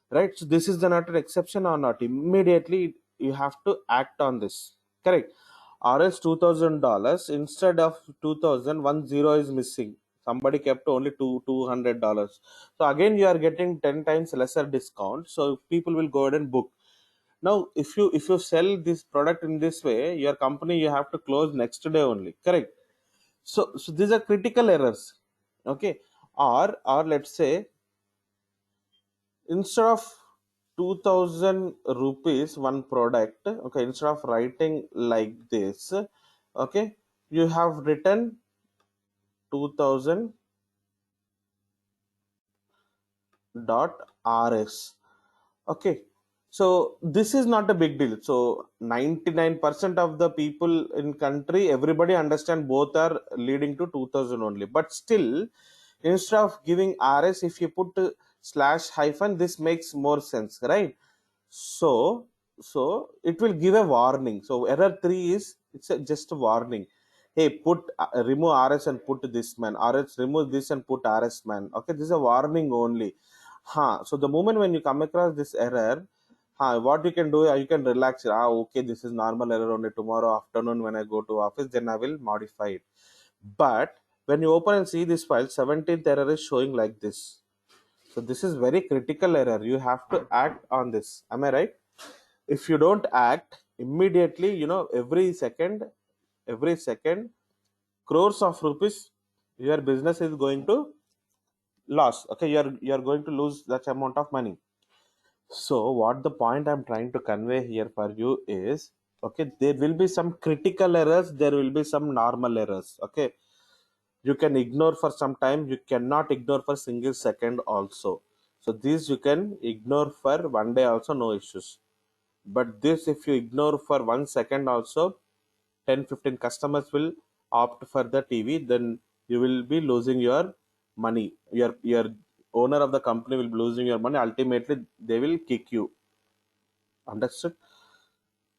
S1: right? So this is the not an exception or not, immediately you have to act on this, correct? Or else $2000 instead of 2000, one zero is missing, somebody kept only $200. So again you are getting 10 times lesser discount, so people will go ahead and book. Now if you sell this product in this way, your company you have to close next day only, correct? So these are critical errors. Okay, or let's say, instead of 2000 rupees one product, okay, instead of writing like this, okay, you have written 2000 dot rs. Okay, so this is not a big deal. So 99% of the people in country, everybody understand both are leading to 2000 only, but still, instead of giving rs, if you put slash hyphen, this makes more sense, right? So so it will give a warning. So error 3 is, it's just a warning. Hey, put remove rs and put this man, or else remove this and put rs man. Okay, this is a warning only. So the moment when you come across this error, what you can do, you can relax. Okay, this is normal error only, tomorrow afternoon when I go to office then I will modify it. But when you open and see this file, 17th error is showing like this. So this is very critical error. You have to act on this. Am I right? If you don't act immediately, every second, crores of rupees, your business is going to loss. Okay, you're going to lose that amount of money. So what the point I'm trying to convey here for you is, okay, there will be some critical errors, there will be some normal errors. Okay, you can ignore for some time, you cannot ignore for single second also. So these you can ignore for one day also, no issues. But this, if you ignore for 1 second also, 10-15 customers will opt for the TV, then you will be losing your money. Your owner of the company will be losing your money. Ultimately, they will kick you. Understood?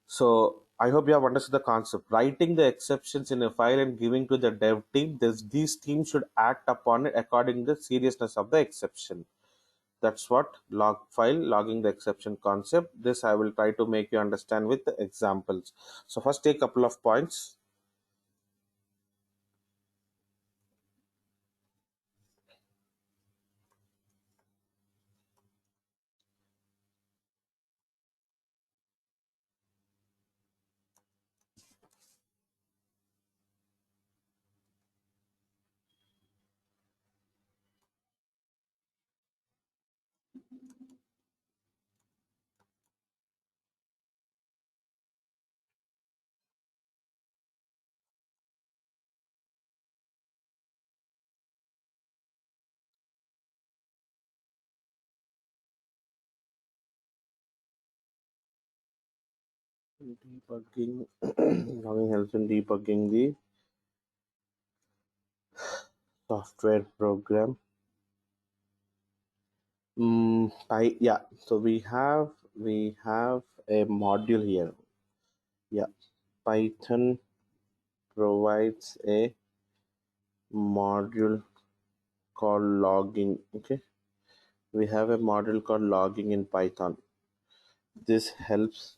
S1: So I hope you have understood the concept. Writing the exceptions in a file and giving to the dev team, these teams should act upon it according to the seriousness of the exception. That's what log file logging the exception concept. This I will try to make you understand with the examples. So first take a couple of points. Debugging logging helps in debugging the software program. Yeah. So we have a module here. Yeah, Python provides a module called logging. Okay, we have a module called logging in Python. This helps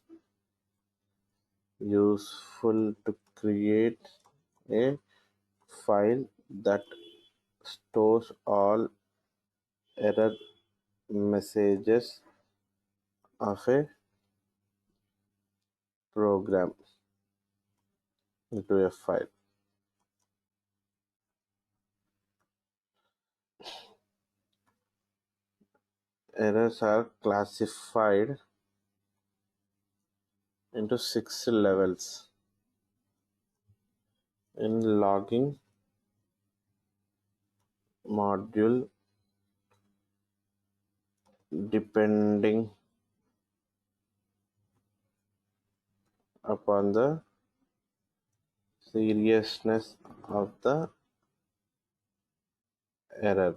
S1: useful to create a file that stores all error messages of a program into a file. Errors are classified into 6 levels in logging module depending upon the seriousness of the error.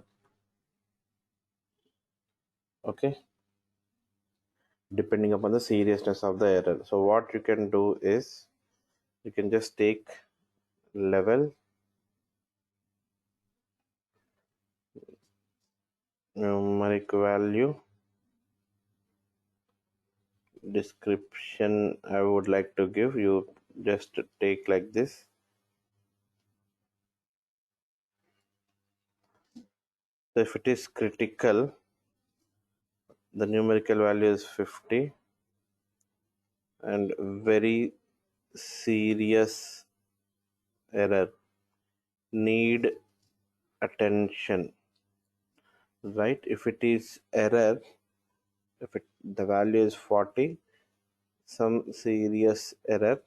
S1: Okay, depending upon the seriousness of the error. So what you can do is you can just take level, numeric value, description I would like to give you, just take like this. So if it is critical, the numerical value is 50, and very serious error, need attention, right? If it is error, if the value is 40, some serious error.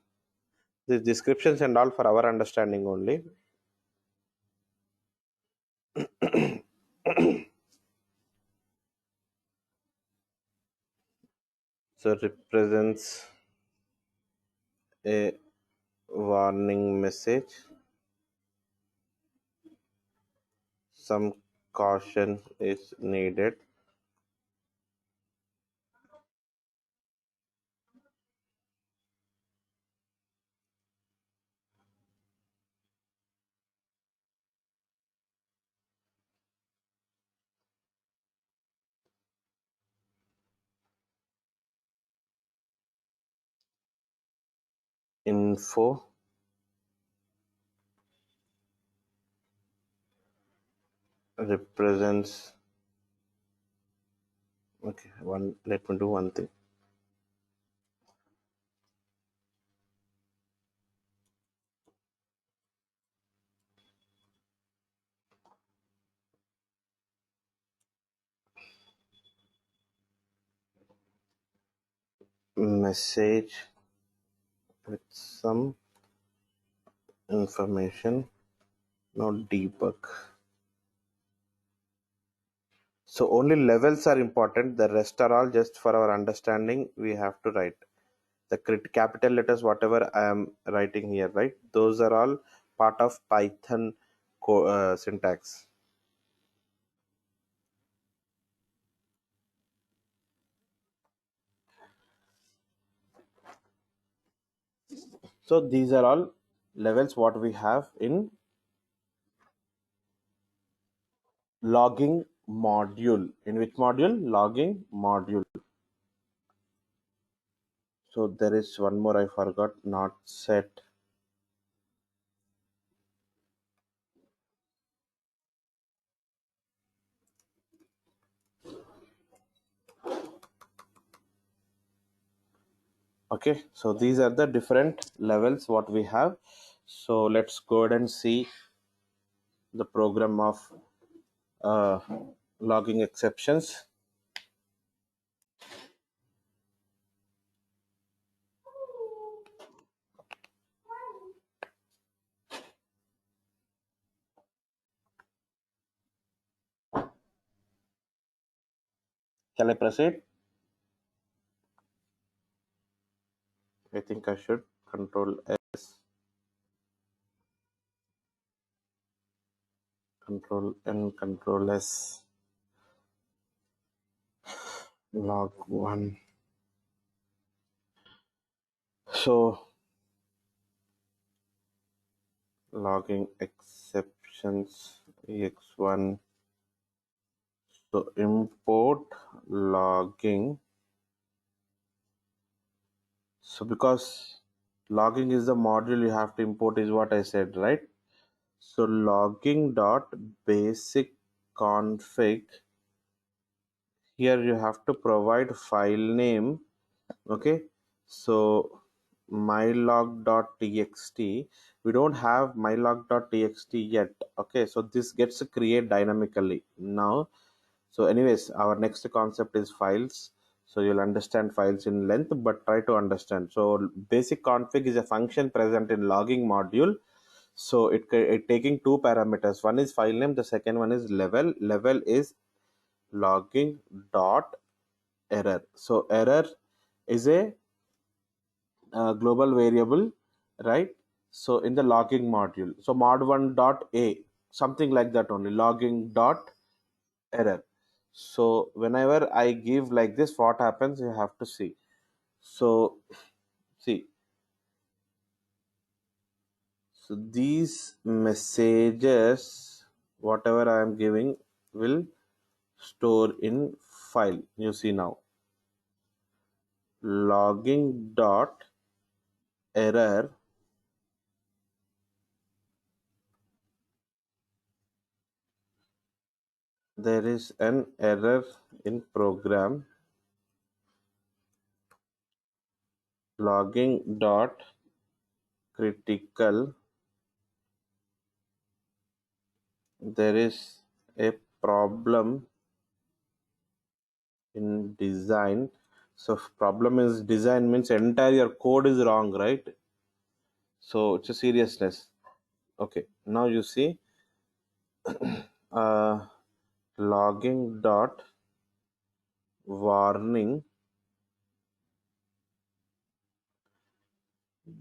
S1: The descriptions and all for our understanding only. So represents a warning message, some caution is needed. Info represents, okay, let me do one thing. Message with some information, not debug. So only levels are important, the rest are all just for our understanding. We have to write the capital letters, whatever I am writing here, right? Those are all part of Python syntax. So these are all levels what we have in logging module. In which module? Logging module. So there is one more I forgot, not set. Okay, so these are the different levels what we have. So let's go ahead and see the program of uh, logging exceptions. Shall I proceed? I think I should control S, control N, control S, log 1. So logging exceptions ex1. So import logging. So because logging is the module you have to import is what I said, right? So logging dot basic config. Here you have to provide file name. Okay. So mylog.txt. We don't have mylog.txt yet. Okay. So this gets created dynamically now. So anyways, our next concept is files. So you'll understand files in length, but try to understand. So basic config is a function present in logging module. So it taking two parameters. One is file name. The second one is level. Level is logging dot error. So error is a global variable, right? So in the logging module, so mod1 dot a, something like that only, logging dot error. So whenever I give like this, what happens, you have to see. So see, so these messages, whatever I am giving, will store in file. You see now, logging dot error. There is an error in program. Logging dot critical. There is a problem in design. So problem is design means entire your code is wrong, right? So it's a seriousness. Okay, now you see uh, logging dot warning.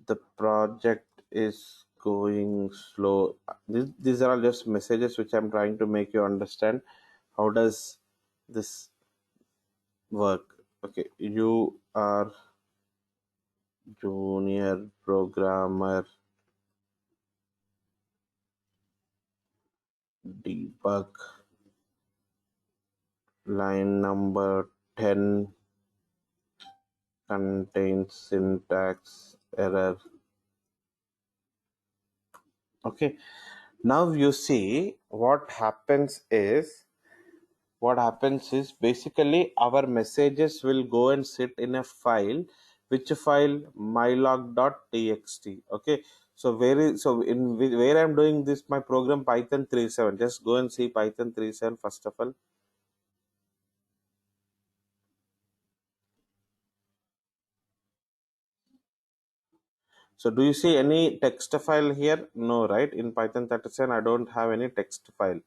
S1: The project is going slow. These are all just messages which I'm trying to make you understand. How does this work? Okay, you are junior programmer, debug line number 10 contains syntax error. Okay, Now you see what happens is basically our messages will go and sit in a file, which file? mylog.txt. Okay, so where I'm doing this, my program Python 3.7. Just go and see Python 3.7 first of all. So do you see any text file here? No, right? In Python 37 I don't have any text file.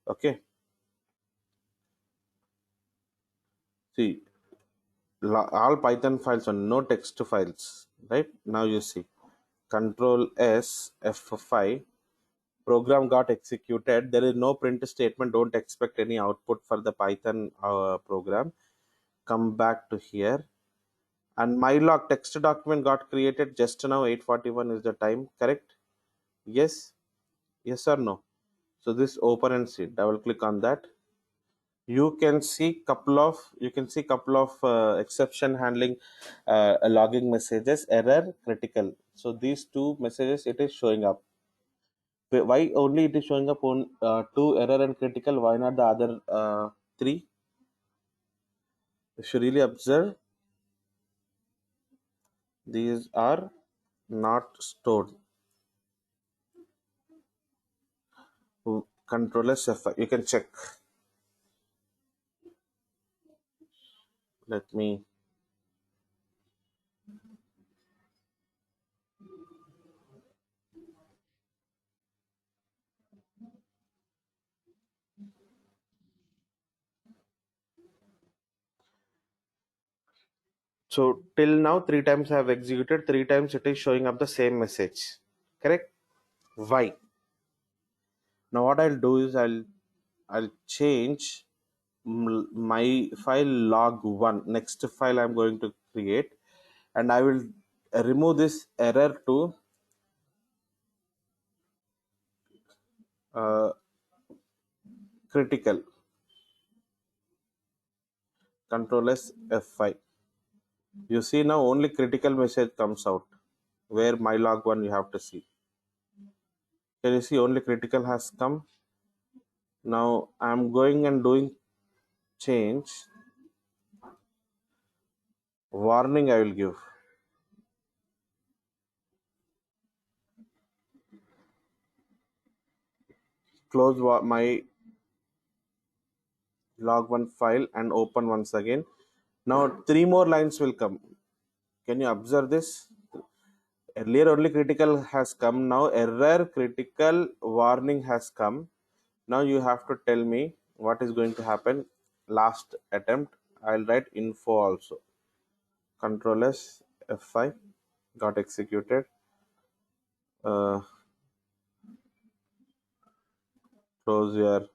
S1: Okay, see, all Python files are no text files, right? Now you see Control S F5, program got executed. There is no print statement. Don't expect any output for the Python program. Come back to here, and mylog text document got created just now. 8:41 is the time, correct? Yes, yes or no? So this open and see. Double click on that. You can see couple of exception handling, logging messages, error, critical. So these two messages it is showing up. Why only it is showing up on two, error and critical? Why not the other three? If you really observe, these are not stored. Control S F5. You can check. Let me. So till now, three times I have executed. Three times it is showing up the same message. Correct? Why? Now what I'll do is I'll change my file log1. Next file I'm going to create, and I will remove this error to uh, critical. Control S F5. You see now only critical message comes out, where my log1 you have to see. Can you see only critical has come? Now I'm going and doing change. Warning I will give. Close my log1 file and open once again. Now three more lines will come. Can you observe this? Earlier only critical has come. Now error, critical, warning has come. Now you have to tell me what is going to happen. Last attempt. I'll write info also. Control S F5 got executed. Uh, Close your.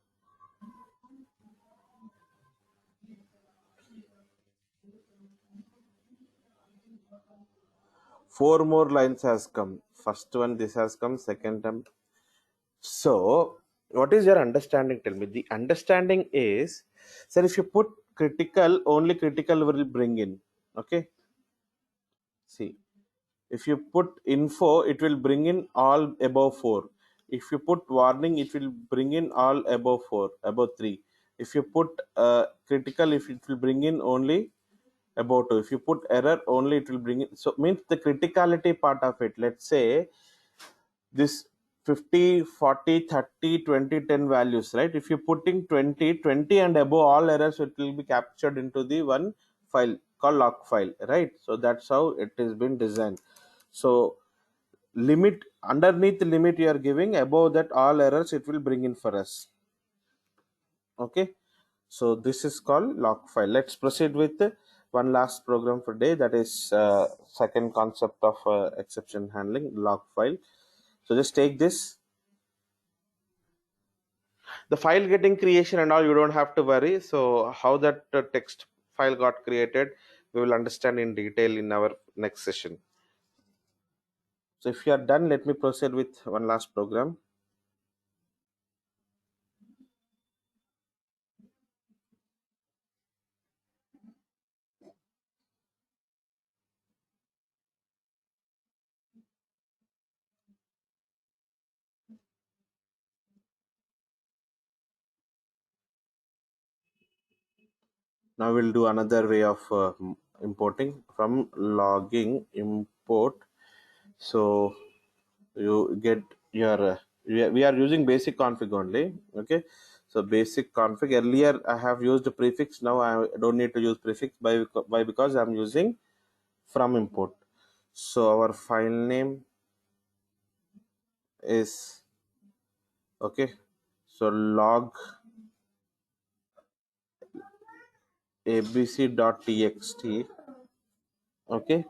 S1: Four more lines has come. First one this has come. Second time. So what is your understanding? Tell me. The understanding is, sir, if you put critical, only critical will bring in. Okay. See, if you put info, it will bring in all above four. If you put warning, it will bring in all above four, above three. If you put critical, if it will bring in only above two. If you put error, only it will bring in. So means the criticality part of it. Let's say this 50, 40, 30, 20, 10 values, right? If you put in 20, 20 and above all errors, it will be captured into the one file called log file, right? So that's how it has been designed. So limit, underneath the limit you are giving, above that all errors it will bring in for us. Okay, so this is called log file. Let's proceed with one last program for day, that is second concept of exception handling, log file. So just take this, the file getting creation and all, you don't have to worry. So how that text file got created, we will understand in detail in our next session. So if you are done, let me proceed with one last program. Now we'll do another way of importing from logging import. So you get your we are using basic config only. Okay, so basic config, earlier I have used a prefix, now I don't need to use prefix. By because I'm using from import. So our file name is, okay, so log abc.txt. Okay,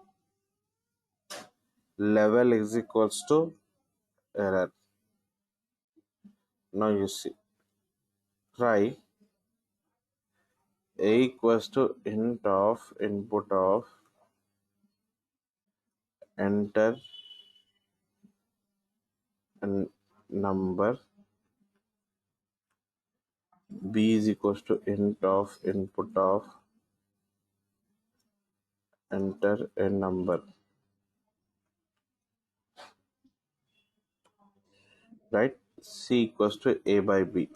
S1: level is equals to error. Now you see, try a equals to int of input of enter and number, b is equals to int of input of enter a number, right? C equals to a by b.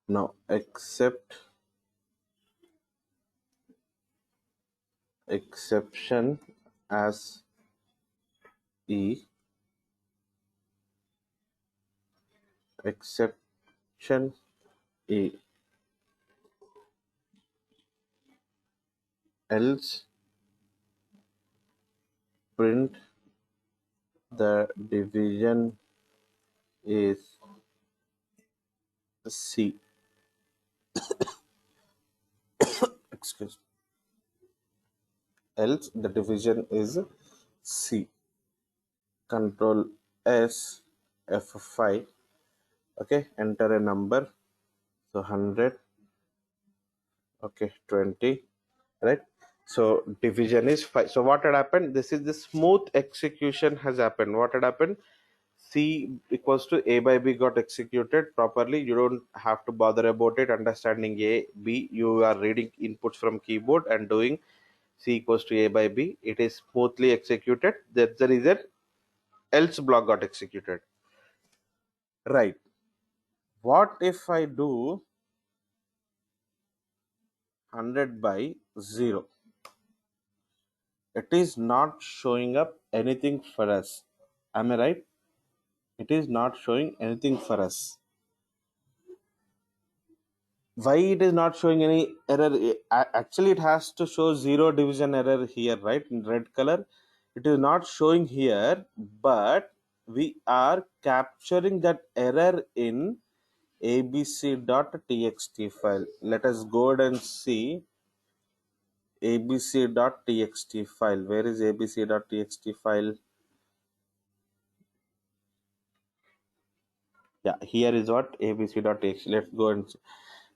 S1: Now accept exception as e, exception e, else print the division is C. Excuse me. Else the division is C. Control S, F5. Okay, enter a number. So 100. Okay, 20. Right. So division is 5. So what had happened? This is the smooth execution has happened. What had happened? C equals to A by B got executed properly. You don't have to bother about it. Understanding A, B, you are reading inputs from keyboard and doing C equals to A by B. It is smoothly executed. That's the reason else block got executed. Right. What if I do 100 by 0? It is not showing up anything for us. Am I right? It is not showing anything for us. Why it is not showing any error? Actually it has to show zero division error here, right, in red color. It is not showing here, but we are capturing that error in abc.txt file. Let us go ahead and see abc.txt file. Where is abc.txt file? Yeah, here is what abc.txt. Let's go and see.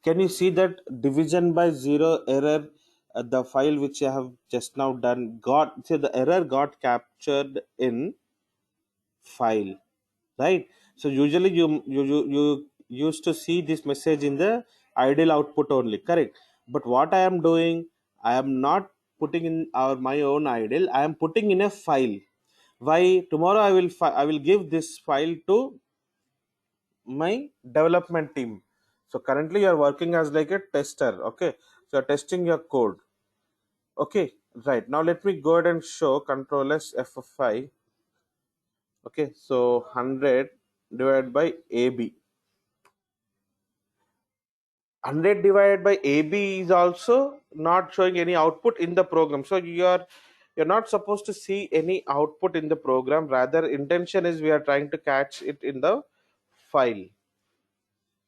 S1: Can you see that division by zero error? The file which I have just now done got, see, the error got captured in file, right? So usually you used to see this message in the idle output only, correct? But what I am doing, I am not putting in our my own idle. I am putting in a file. Why? Tomorrow I will give this file to my development team. So currently you are working as like a tester. Okay, so you're testing your code. Okay, right. Now let me go ahead and show control S F5. Okay, so 100 divided by AB. 100 divided by AB is also not showing any output in the program. So you're not supposed to see any output in the program. Rather, intention is we are trying to catch it in the file,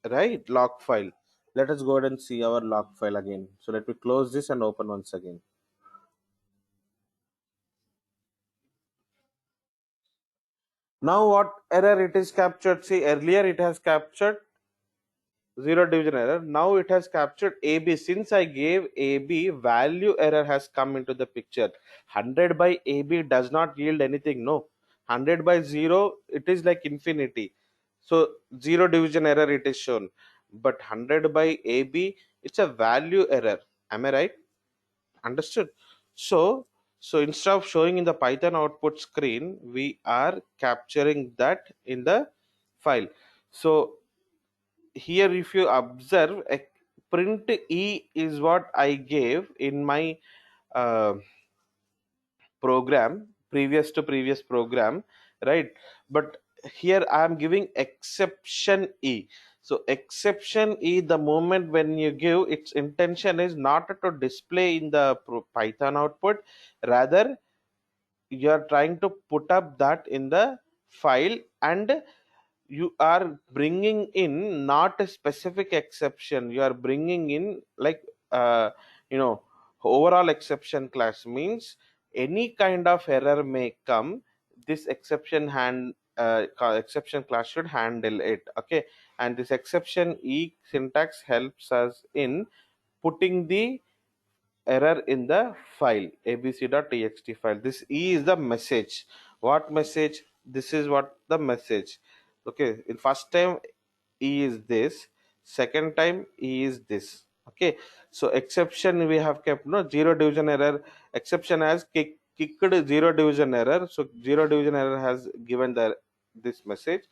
S1: right? Log file. Let us go ahead and see our log file again. So let me close this and open once again. Now what error it is captured? See, earlier it has captured zero division error. Now it has captured AB. Since I gave AB, value error has come into the picture. 100 by AB does not yield anything. No, 100 by 0, it is like infinity. So zero division error it is shown. But 100 by AB, it's a value error. Am I right? Understood? So instead of showing in the Python output screen, we are capturing that in the file. So here if you observe, print E is what I gave in my uh, program, previous to previous program, right? But here I am giving exception E. So exception E, the moment when you give, its intention is not to display in the Python output, rather you are trying to put up that in the file, and you are bringing in not a specific exception, you are bringing in like uh, you know overall exception class. Means any kind of error may come, this exception class should handle it. Okay, and this exception E syntax helps us in putting the error in the file abc.txt file. This E is the message. What message? This is what the message. Okay, in first time E is this, second time E is this. Okay, so exception we have kept no zero division error. Exception has kicked zero division error, so zero division error has given the this message,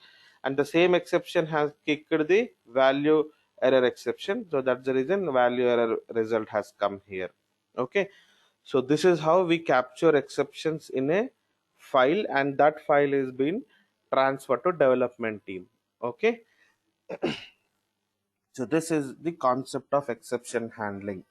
S1: and the same exception has kicked the value error exception, so that's the reason value error result has come here. Okay, so this is how we capture exceptions in a file, and that file is being transferred to development team. Okay, so this is the concept of exception handling.